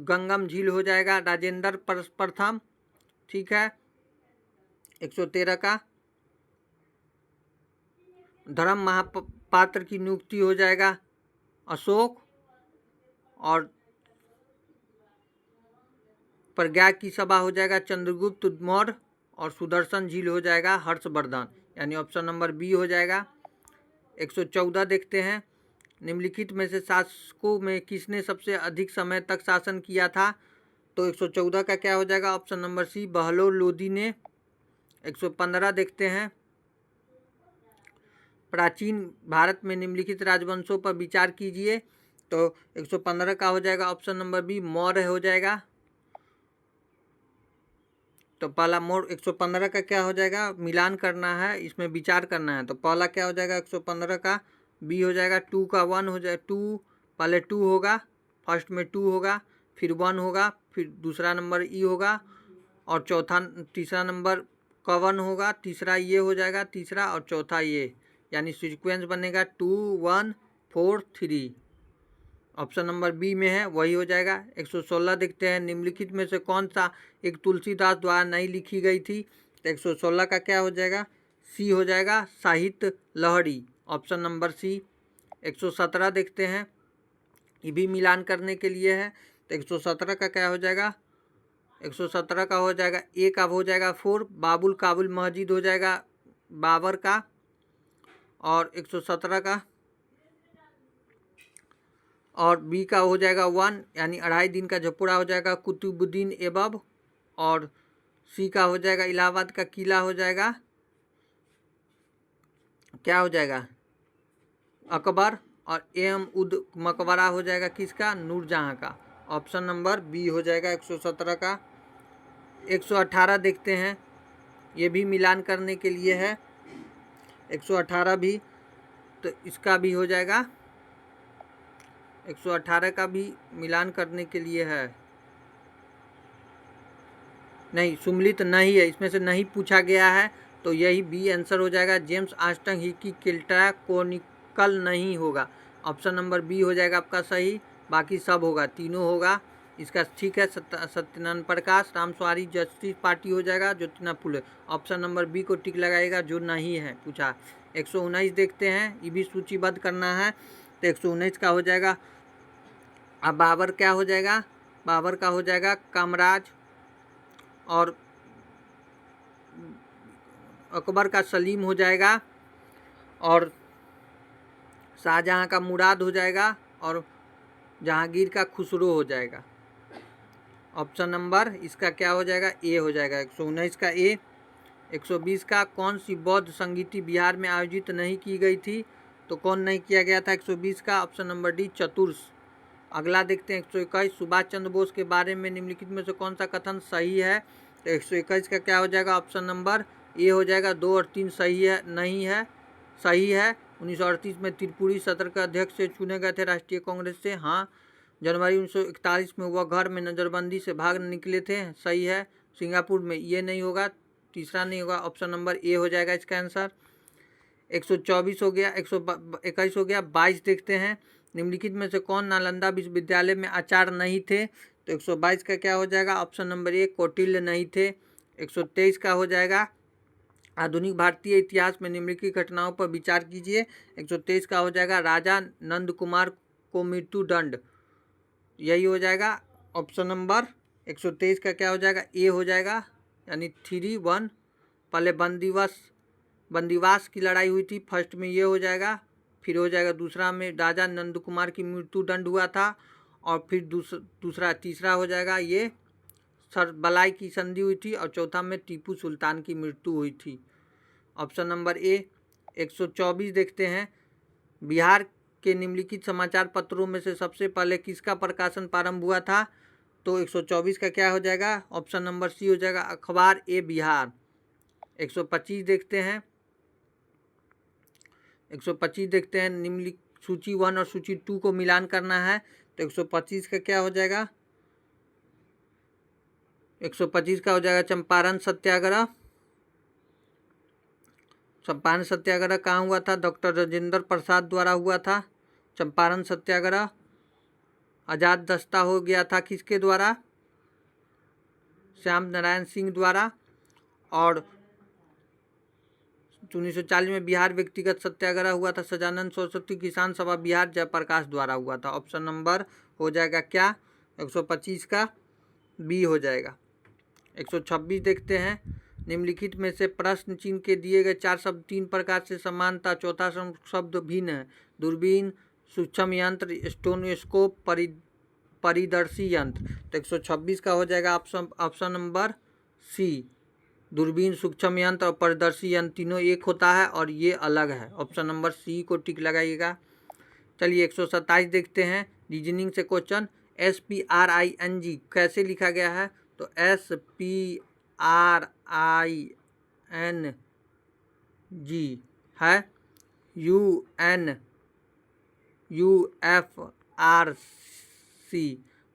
गंगम झील हो जाएगा राजेंद्र प्रथम, ठीक है। 113 का धर्म महापात्र की नियुक्ति हो जाएगा अशोक, और प्रज्ञा की सभा हो जाएगा चंद्रगुप्त मौर्य, और सुदर्शन झील हो जाएगा हर्षवर्धन, यानी ऑप्शन नंबर बी हो जाएगा। 114 देखते हैं, निम्नलिखित में से शासकों में किसने सबसे अधिक समय तक शासन किया था? तो 114 का क्या हो जाएगा? Option number C Bahlol Lodi ने। 115 देखते हैं, प्राचीन भारत में निम्नलिखित राजवंशों पर विचार कीजिए, तो 115 का हो जाएगा ऑप्शन नंबर बी मौर्य हो जाएगा। तो पहला मौर्य 115 का क्या हो जाएगा? मिलान करना है, इसमें विचार करना है, तो पहला क्या हो जाएगा 115 का? बी हो जाएगा। 2 का 1 हो जाएगा, 2 पहले 2 होगा, फर्स्ट में 2 होगा, फिर 1 होगा, फिर दूसरा नंबर ई होगा, और तीसरा नंबर का 1 होगा, तीसरा ये हो जाएगा, तीसरा और चौथा ये, यानी सीक्वेंस बनेगा 2 1 4 3। ऑप्शन नंबर बी में है, वही हो जाएगा। 116 देखते हैं, निम्नलिखित में से कौन सा एक तुलसीदास द्वारा नहीं लिखी गई थी? तो 116 का क्या हो जाएगा? सी हो जाएगा साहित्य लहरी, ऑप्शन नंबर सी। 117 देखते हैं, ये भी मिलान करने के लिए है, तो 117 का क्या हो जाएगा? 117 का हो जाएगा ए का हो जाएगा 4, बाबुल काबुल मस्जिद हो जाएगा बाबर का, और 117 का और बी का हो जाएगा 1 यानी 2.5 दिन का झपोड़ा हो जाएगा कुतुबुद्दीन ऐबक, और सी का हो जाएगा इलाहाबाद का किला हो जाएगा क्या हो जाएगा अकबर, और एम उद मकबरा हो जाएगा किसका? नूरजहाँ का। ऑप्शन नंबर बी हो जाएगा 117 का। 118 देखते हैं, ये भी मिलान करने के लिए है, 118 भी, तो इसका भी हो जाएगा 118 का भी मिलान करने के लिए है। नहीं, सुमलित नहीं है, इसमें से नहीं पूछा गया है, तो यही बी आंसर हो जाएगा। जेम्स आस्टन हिकी किल्ट्रा कोनिकल नहीं होगा, ऑप्शन नंबर बी हो जाएगा आपका सही, बाकी सब होगा, तीनों होगा इसका, ठीक है। सत्यनारायण प्रकाश, रामस्वामी जस्टिस पार्टी हो जाएगा, ज्योतिना फुले, ऑप्शन नंबर बी को टिक लगाएगा जो नहीं है पूछा। 119 देखते हैं, ये भी सूचीबद्ध करना है, तो 119 का हो जाएगा अब बाबर क्या हो जाएगा? बाबर का हो जाएगा कामराज, और अकबर का सलीम हो जाएगा, और शाहजहाँ का मुराद हो जाएगा, और जहांगीर का खुसरो हो जाएगा। ऑप्शन नंबर इसका क्या हो जाएगा? ए हो जाएगा, 119 का ए। 120 का कौन सी बौद्ध संगीति बिहार में आयोजित नहीं की गई थी? तो कौन नहीं किया गया था 120 का? ऑप्शन नंबर डी चतुर्स। अगला देखते हैं 121, सुभाष चंद्र बोस के बारे में निम्नलिखित में से कौन सा कथन सही है? तो 121 का क्या हो जाएगा? ऑप्शन नंबर ए हो जाएगा, 2 और 3 सही है, नहीं है, सही है। 1938 में त्रिपुरी सत्र के अध्यक्ष से चुने गए थे राष्ट्रीय कांग्रेस से, हाँ। जनवरी 1941 में वह घर में नज़रबंदी से भाग निकले थे, सही है। सिंगापुर में ये नहीं होगा, तीसरा नहीं होगा, ऑप्शन नंबर ए हो जाएगा इसका आंसर। 124 हो गया, 121 हो गया। 22 देखते हैं, निम्नलिखित में से कौन नालंदा विश्वविद्यालय में आचार्य नहीं थे? तो 122 का क्या हो जाएगा? ऑप्शन नंबर ए कौटिल्य नहीं थे। 123 का हो जाएगा आधुनिक भारतीय इतिहास में निम्नलिखित घटनाओं पर विचार कीजिए। 123 का हो जाएगा राजा नंद कुमार को मृत्युदंड, यही हो जाएगा ऑप्शन नंबर। 123 का क्या हो जाएगा? ए हो जाएगा, यानी 3-1। पहले बंदीवास की लड़ाई हुई थी, फर्स्ट में ये हो जाएगा, फिर हो जाएगा दूसरा में राजा नंद कुमार की मृत्यु दंड हुआ था, और फिर तीसरा हो जाएगा ये सर बलाई की संधि हुई थी, और चौथा में टीपू सुल्तान की मृत्यु हुई थी। ऑप्शन नंबर ए। 124 देखते हैं, बिहार के निम्नलिखित समाचार पत्रों में से सबसे पहले किसका प्रकाशन प्रारंभ हुआ था? तो 124 का क्या हो जाएगा? ऑप्शन नंबर सी हो जाएगा, अखबार ए बिहार। 125 देखते हैं, 125 देखते हैं, निम्नलिखित सूची 1 और सूची 2 को मिलान करना है, तो 125 का क्या हो जाएगा? 125 का हो जाएगा चंपारण सत्याग्रह। चंपारण सत्याग्रह कहाँ हुआ था? डॉक्टर राजेंद्र प्रसाद द्वारा हुआ था चंपारण सत्याग्रह। आजाद दस्ता हो गया था किसके द्वारा? श्याम नारायण सिंह द्वारा। और 1940 में बिहार व्यक्तिगत सत्याग्रह हुआ था सजानंद सरस्वती किसान सभा बिहार जयप्रकाश द्वारा हुआ था। ऑप्शन नंबर हो जाएगा क्या? 125 का बी हो जाएगा। 126 देखते हैं, निम्नलिखित में से प्रश्न चिन्ह के दिए गए 4 शब्द 3 प्रकार से समानता, चौथा शब्द भिन्न है। दूरबीन, सूक्ष्म यंत्र, स्टेथोस्कोप, परिदर्शी यंत्र। तो 126 का हो जाएगा ऑप्शन नंबर सी। दूरबीन, सूक्ष्म यंत्र और परिदर्शी यंत्र तीनों एक होता है और ये अलग है। ऑप्शन नंबर सी को टिक लगाइएगा। चलिए 127 देखते हैं, रीजनिंग से क्वेश्चन। SPRING कैसे लिखा गया है? तो SPRING है UNUFRC।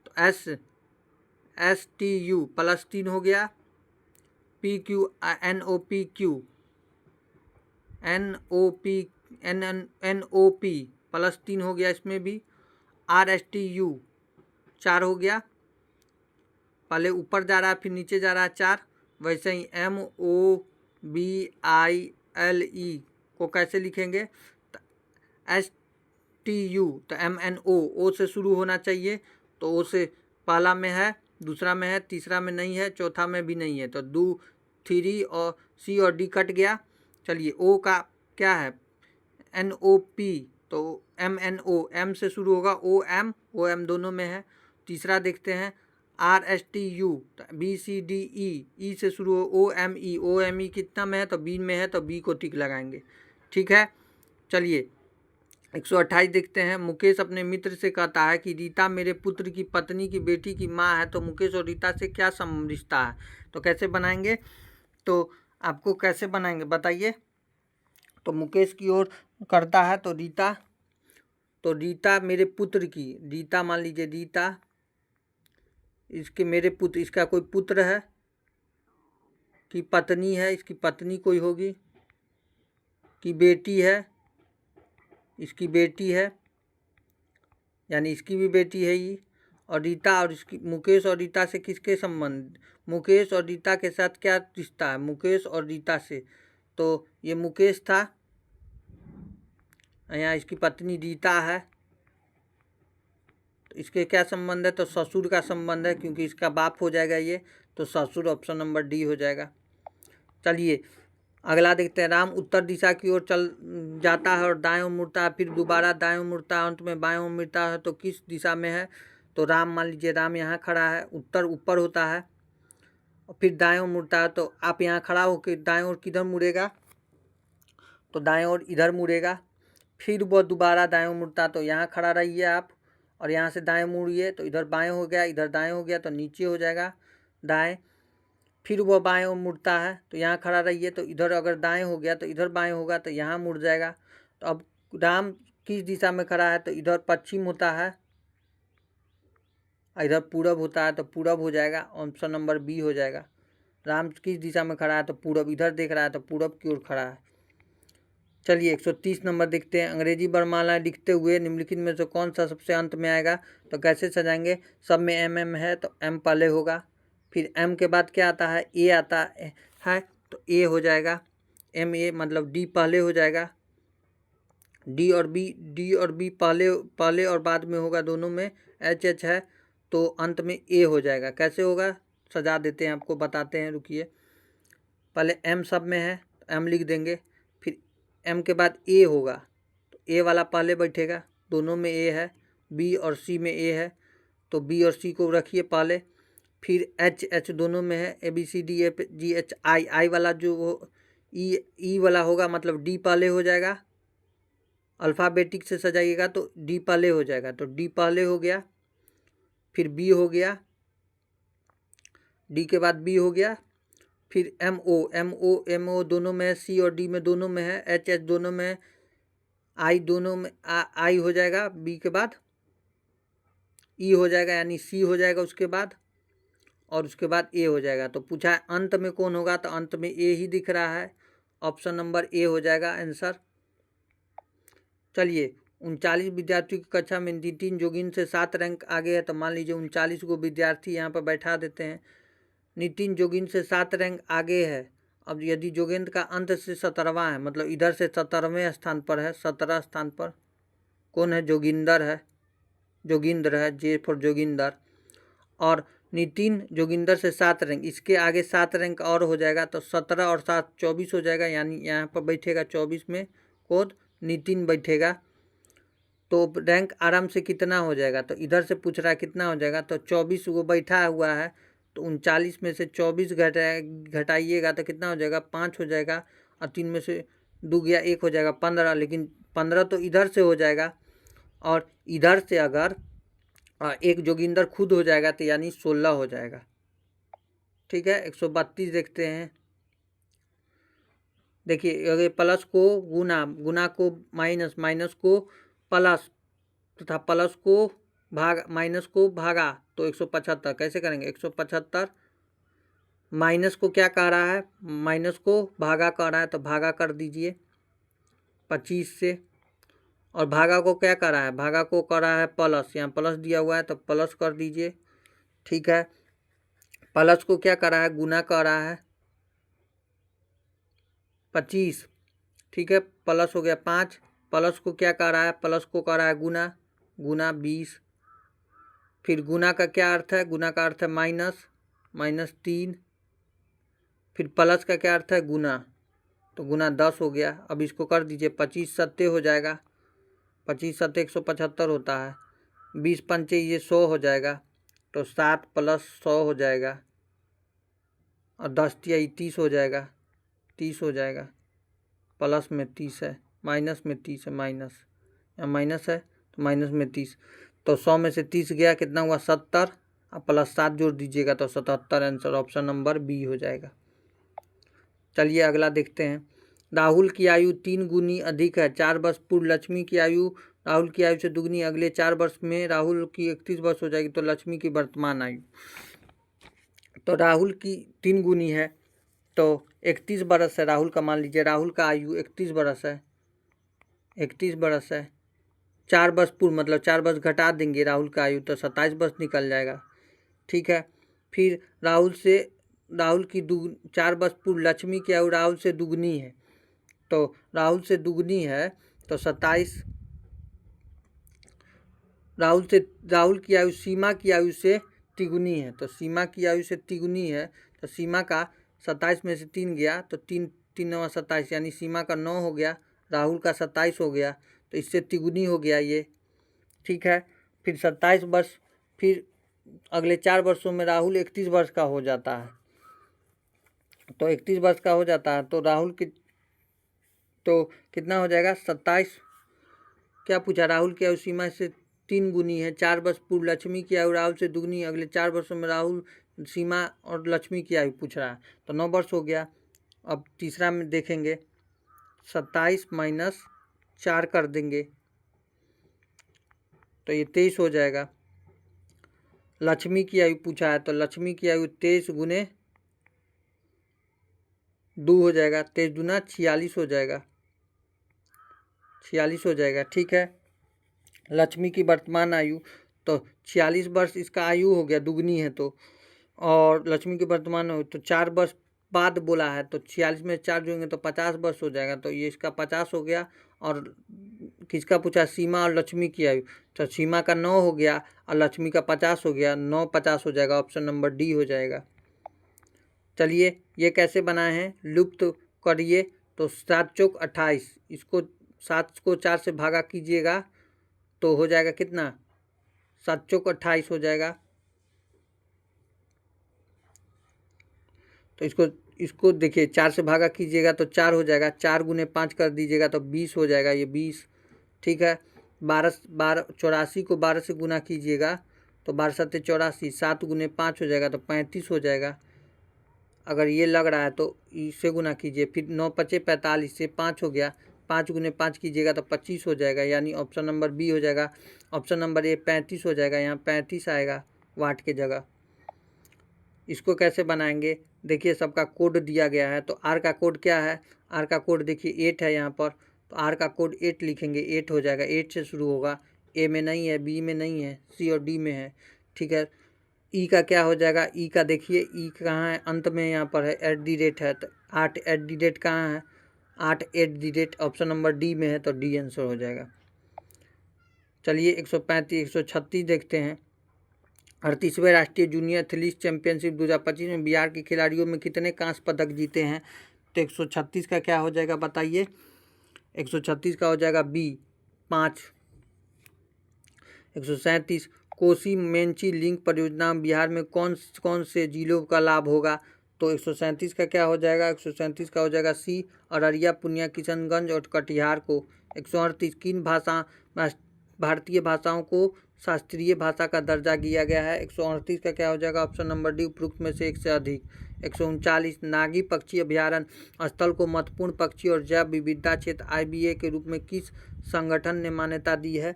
तो STU प्लस 3 हो गया, NOP प्लस 3 हो गया, इसमें भी RSTU 4 हो गया, पहले ऊपर जा रहा है फिर नीचे जा रहा है 4। वैसे ही MOBILE को कैसे लिखेंगे? STU तो MNO ओ से शुरू होना चाहिए, तो ओ से पहला में है, दूसरा में है, तीसरा में नहीं है, चौथा में भी नहीं है, तो 2 3 और C और D कट गया। चलिए ओ का क्या है? NOP तो MNO M से शुरू होगा, OM दोनों में है। तीसरा देखते हैं RSTU तो BCDE से शुरू हो, OME कितना में है? तो B में है, तो B को टिक लगाएंगे। ठीक है। चलिए 128 देखते हैं, मुकेश अपने मित्र से कहता है कि रीता मेरे पुत्र की पत्नी की बेटी की माँ है, तो मुकेश और रीता से क्या रिश्ता है? तो कैसे बनाएंगे? तो आपको कैसे बनाएंगे बताइए। तो मुकेश की ओर करता है, तो रीता मेरे पुत्र की, रीता मान लीजिए, रीता इसके मेरे पुत्र, इसका कोई पुत्र है कि पत्नी है, इसकी पत्नी कोई होगी कि बेटी है, इसकी बेटी है, यानी इसकी भी बेटी है ये। और रीता और इसकी, मुकेश और रीता से किसके संबंध? मुकेश और रीता के साथ क्या रिश्ता है? मुकेश और रीता से, तो ये मुकेश था, यहाँ इसकी पत्नी रीता है, तो इसके क्या संबंध है? तो ससुर का संबंध है, क्योंकि इसका बाप हो जाएगा ये, तो ससुर ऑप्शन नंबर डी हो जाएगा। चलिए अगला देखते हैं, राम उत्तर दिशा की ओर चल जाता है और दाएं ओर मुड़ता है, फिर दोबारा दाएं ओर मुड़ता है, अंत में बाएं ओर मुड़ता है, तो किस दिशा में है? तो राम मान लीजिए, राम यहाँ खड़ा है, उत्तर ऊपर होता है, और फिर दाएं ओर मुड़ता है, तो आप यहाँ खड़ा होकर दाएं ओर किधर मुड़ेगा? तो दाएं ओर इधर मुड़ेगा। फिर वह दोबारा दाएं ओर मुड़ता है, तो यहाँ खड़ा रहिए आप, और यहाँ से दाएं मुड़िए, तो इधर बाएं हो गया, इधर दाएं हो गया, तो नीचे हो जाएगा दाएं। फिर वह बाएं ओर मुड़ता है, तो यहाँ खड़ा रहिए, तो इधर अगर दाएं हो गया तो इधर बाएं होगा, तो यहाँ मुड़ जाएगा। तो अब राम किस दिशा में खड़ा है? तो इधर पश्चिम होता है, इधर पूरब होता है, तो पूरब हो जाएगा, ऑप्शन नंबर बी हो जाएगा। राम किस दिशा में खड़ा है? तो पूरब, इधर देख रहा है तो पूरब की ओर खड़ा है। चलिए 130 नंबर देखते हैं, अंग्रेजी वर्णमालाएं लिखते हुए निम्नलिखित में से कौन सा सबसे अंत में आएगा? तो कैसे सजाएंगे? सब में MM है, तो M पहले होगा, फिर M के बाद क्या आता है? A आता है, तो A हो जाएगा, MA मतलब D पहले हो जाएगा, D और B पहले और बाद में होगा, दोनों में HH है, तो अंत में A हो जाएगा। कैसे होगा सजा देते हैं, आपको बताते हैं, रुकिए। पहले M सब में है, तो M लिख देंगे, फिर M के बाद A होगा, तो ए वाला पहले बैठेगा, दोनों में ए है, बी और सी में ए है, तो बी और सी को रखिए पहले। फिर एच, एच दोनों में है, A B C D F G H I, I वाला जो वो ई वाला होगा मतलब डी पहले हो जाएगा, अल्फ़ाबेटिक से सजाइएगा तो डी पहले हो जाएगा, तो डी पहले हो गया, फिर बी हो गया, डी के बाद बी हो गया, फिर एम ओ दोनों में है, सी और डी में दोनों में है, एच एच दोनों में है, आई दोनों में आई हो जाएगा, बी के बाद ई हो जाएगा यानी सी हो जाएगा उसके बाद, और उसके बाद ए हो जाएगा। तो पूछा है अंत में कौन होगा, तो अंत में ए ही दिख रहा है, ऑप्शन नंबर ए हो जाएगा आंसर। चलिए 39 विद्यार्थियों की कक्षा में नितिन जोगिंदर से 7 रैंक आगे है, तो मान लीजिए 39 को विद्यार्थी यहाँ पर बैठा देते हैं। नितिन जोगिंदर से 7 रैंक आगे है। अब यदि जोगिंदर का अंत से 17वां है, मतलब इधर से 17वें स्थान पर है, 17 स्थान पर कौन है, जोगिंदर है, जोगिंदर है, जे फॉर जोगिंदर। और नितिन जोगिंदर से 7 रैंक, इसके आगे 7 रैंक और हो जाएगा, तो 17 और 7 24 हो जाएगा, यानी यहाँ पर बैठेगा 24 में कोड नितिन बैठेगा। तो रैंक आराम से कितना हो जाएगा, तो इधर से पूछ रहा है कितना हो जाएगा, तो 24 वो बैठा हुआ है, तो 39 में से 24 घटाइएगा तो कितना हो जाएगा, 5 हो जाएगा, और 3 में से 2 गया 1 हो जाएगा 15, लेकिन 15 तो इधर से हो जाएगा, और इधर से अगर एक जोगिंदर खुद हो जाएगा तो यानी 16 हो जाएगा। ठीक है, 132 देखते हैं। देखिए अगर प्लस को गुना, गुना को माइनस, माइनस को प्लस तथा प्लस को भाग, माइनस को भागा, तो 175 कैसे करेंगे, 175 माइनस को क्या कह रहा है, माइनस को भागा कह रहा है, तो भागा कर दीजिए 25 से, और भागा को क्या कर रहा है, भागा को कर रहा है प्लस, यहाँ प्लस दिया हुआ है तो प्लस कर दीजिए। ठीक है, प्लस को क्या कर रहा है, गुना कर रहा है 25। ठीक है, प्लस हो गया 5, प्लस को क्या कर रहा है, प्लस को कर रहा है गुना, गुना 20। फिर गुना का क्या अर्थ है, गुना का अर्थ है माइनस, माइनस 3। फिर प्लस का क्या अर्थ है, गुना, तो गुना 10 हो गया। अब इसको कर दीजिए 25 सत्ते हो जाएगा, 25 सत्ते 175 होता है, 20 पंचे ये 100 हो जाएगा, तो 7 प्लस 100 हो जाएगा, और 10 तिया 30 हो जाएगा, 30 हो जाएगा, प्लस में 30 है, माइनस में 30 है, माइनस या माइनस है तो माइनस में 30, तो 100 में से 30 गया, कितना हुआ 70, अब प्लस 7 जोड़ दीजिएगा तो 77, आंसर ऑप्शन नंबर बी हो जाएगा। चलिए अगला देखते हैं। राहुल की आयु 3 गुनी अधिक है 4 वर्ष पूर्व, लक्ष्मी की आयु राहुल की आयु से दुगनी, अगले 4 वर्ष में राहुल की 31 वर्ष हो जाएगी, तो लक्ष्मी की वर्तमान आयु, तो राहुल की 3 गुनी है तो 31 बरस है राहुल का, मान लीजिए राहुल का आयु 31 बरस है, 31 बरस है, 4 वर्ष पूर्व मतलब 4 वर्ष घटा देंगे राहुल का आयु, तो 27 वर्ष निकल जाएगा। ठीक है, फिर राहुल की 4 वर्ष पूर्व लक्ष्मी की आयु राहुल से दुगनी है, तो राहुल से दुगनी है तो 27, राहुल की आयु सीमा की आयु से तिगुनी है, तो सीमा की आयु से तिगुनी है, तो सीमा का 27 में से 3 गया, तो 3 9 27, यानी सीमा का 9 हो गया, राहुल का 27 हो गया, तो इससे तिगुनी हो गया ये। ठीक है, फिर 27 वर्ष, फिर अगले 4 वर्षों में राहुल 31 वर्ष का हो जाता है, तो 31 वर्ष का हो जाता है, तो राहुल की तो कितना हो जाएगा 27, क्या पूछा, राहुल की आयु सीमा से 3 गुनी है, 4 वर्ष पूर्व लक्ष्मी की आयु राहुल से दुगनी, अगले 4 वर्षों में राहुल सीमा और लक्ष्मी की आयु पूछ रहा है, तो 9 वर्ष हो गया। अब तीसरा में देखेंगे 27 माइनस 4 कर देंगे तो ये 23 हो जाएगा। लक्ष्मी की आयु पूछा है, तो लक्ष्मी की आयु 23 गुने 2 हो जाएगा, 23 दूना 46 हो जाएगा, 46 हो जाएगा। ठीक है, लक्ष्मी की वर्तमान आयु तो 46 वर्ष इसका आयु हो गया, दुगनी है तो, और लक्ष्मी की वर्तमान आयु तो 4 वर्ष बाद बोला है, तो 46 में 4 जोड़ेंगे तो 50 वर्ष हो जाएगा, तो ये इसका 50 हो गया। और किसका पूछा, सीमा और लक्ष्मी की आयु, तो सीमा का 9 हो गया और लक्ष्मी का 50 हो गया, 9 50 हो जाएगा, ऑप्शन नंबर डी हो जाएगा। चलिए ये कैसे बनाए हैं, लुप्त करिए, तो 7 चौक 28, इसको 7 को 4 से भागा कीजिएगा तो हो जाएगा कितना, 7 चौक 28 हो जाएगा। तो इसको देखिए 4 से भागा कीजिएगा तो 4 हो जाएगा, 4 गुने 5 कर दीजिएगा तो 20 हो जाएगा, ये 20। ठीक है, 84 को 12 से गुना कीजिएगा तो 12 7 84, 7 गुने 5 हो जाएगा तो 35 हो जाएगा। अगर ये लग रहा है तो इससे गुना कीजिए, फिर 9 5 45 से 5 हो गया, 5 गुने 5 कीजिएगा तो 25 हो जाएगा, यानी ऑप्शन नंबर बी हो जाएगा। ऑप्शन नंबर ए 35 हो जाएगा, यहाँ 35 आएगा वाट के जगह। इसको कैसे बनाएंगे, देखिए सबका कोड दिया गया है। तो आर का कोड क्या है, आर का कोड देखिए 8 है यहाँ पर, तो आर का कोड 8 लिखेंगे, 8 हो जाएगा, 8 से शुरू होगा। ए में नहीं है, बी में नहीं है, सी और डी में है। ठीक है, ई का क्या हो जाएगा, ई का देखिए ई कहाँ है, अंत में यहाँ पर है, @ है, तो 8 @ कहाँ है, 8 @ ऑप्शन नंबर डी में है, तो डी आंसर हो जाएगा। चलिए 135 136 देखते हैं। 38वें राष्ट्रीय जूनियर एथलीट चैंपियनशिप 2025 में बिहार के खिलाड़ियों में कितने कांस्य पदक जीते हैं। तो 136 का क्या हो जाएगा बताइए, 136 का हो जाएगा बी 5। 137 कोसी मेंची लिंक परियोजना बिहार में कौन कौन से जिलों का लाभ होगा। तो 137 का क्या हो जाएगा, 137 का हो जाएगा सी, अररिया, पूर्णिया, किशनगंज और कटिहार को। 138 किन भारतीय भाषाओं को शास्त्रीय भाषा का दर्जा दिया गया है। 138 का क्या हो जाएगा, ऑप्शन नंबर डी उपरोक्त में से एक से अधिक। 139 नागी पक्षी अभ्यारण्य स्थल को महत्वपूर्ण पक्षी और जैव विविधता क्षेत्र IBA के रूप में किस संगठन ने मान्यता दी है।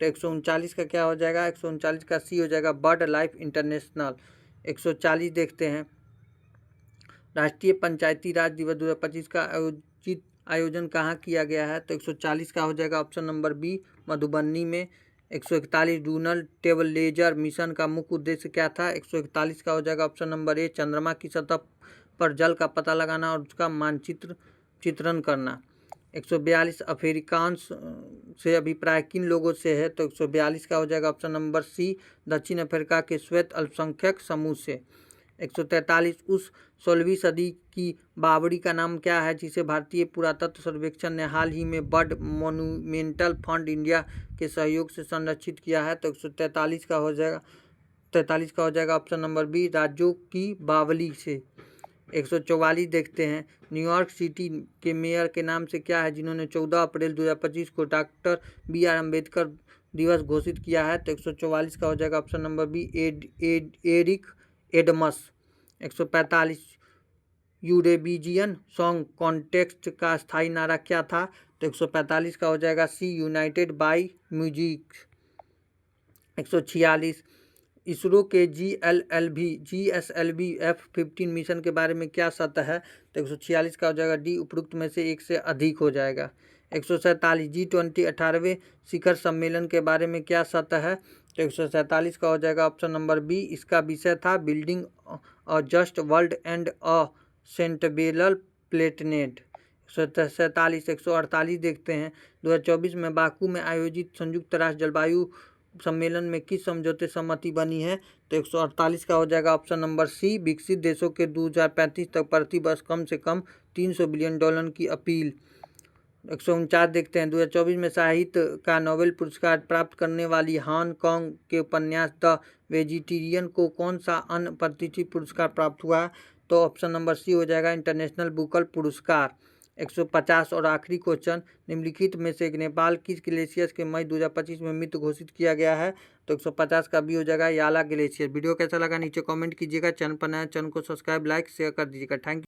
तो 139 का क्या हो जाएगा, 139 का सी हो जाएगा, बर्ड लाइफ इंटरनेशनल। 140 देखते हैं, राष्ट्रीय पंचायती राज दिवस 2025 का आयोजन कहाँ किया गया है। तो 140 का हो जाएगा ऑप्शन नंबर बी, मधुबनी में। 141 रूरल टेबलेजर मिशन का मुख्य उद्देश्य क्या था। 141 का हो जाएगा ऑप्शन नंबर ए, चंद्रमा की सतह पर जल का पता लगाना और उसका चित्रण करना। 142 अफ्रीकांस से अभिप्राय किन लोगों से है। तो 142 का हो जाएगा ऑप्शन नंबर सी, दक्षिण अफ्रीका के श्वेत अल्पसंख्यक समूह से। 143 उस 16वीं सदी की बावड़ी का नाम क्या है जिसे भारतीय पुरातत्व सर्वेक्षण ने हाल ही में वर्ल्ड मोन्यूमेंटल फंड इंडिया के सहयोग से संरक्षित किया है। तो 143 का हो जाएगा, 43 का हो जाएगा ऑप्शन नंबर बी, राज्यों की बावली से। 144 देखते हैं, न्यूयॉर्क सिटी के मेयर के नाम से क्या है जिन्होंने 14 अप्रैल 2025 को डॉक्टर BR अम्बेडकर दिवस घोषित किया है। तो 144 का हो जाएगा option number B, Eric Adams. 145 Eurovision song contest का स्थायी नारा क्या था। तो 145 का हो जाएगा सी, यूनाइटेड बाय म्यूजिक। 146 इसरो के GSLV F-15 मिशन के बारे में क्या सत्य है। तो 146 का हो जाएगा डी, उपरोक्त में से एक से अधिक हो जाएगा। 147 G20 18वें शिखर सम्मेलन के बारे में क्या सत्य है। तो 147 का हो जाएगा ऑप्शन नंबर बी, इसका विषय था building a just world and a sustainable planet. 148 देखते हैं, 2024 में बाकू में आयोजित संयुक्त राष्ट्र जलवायु सम्मेलन में किस समझौते सहमति बनी है। तो 148 का हो जाएगा ऑप्शन नंबर सी, विकसित देशों के 2035 तक प्रति वर्ष कम से कम $300 बिलियन की अपील। 149 देखते हैं, 2024 में साहित्य का नोबेल पुरस्कार प्राप्त करने वाली हांगकांग के उपन्यास द वेजिटेरियन को कौन सा अन्य प्रतिष्ठित पुरस्कार प्राप्त हुआ। तो ऑप्शन नंबर सी हो जाएगा, इंटरनेशनल बुकर पुरस्कार। 150 और आखिरी क्वेश्चन, निम्नलिखित में से नेपाल किस ग्लेशियर के मई 2025 में मृत घोषित किया गया है। तो 150 का भी हो जाएगा याला ग्लेशियर। वीडियो कैसा लगा नीचे कमेंट कीजिएगा, चैनल पर नया चैनल को सब्सक्राइब लाइक शेयर कर दीजिएगा। Thank you.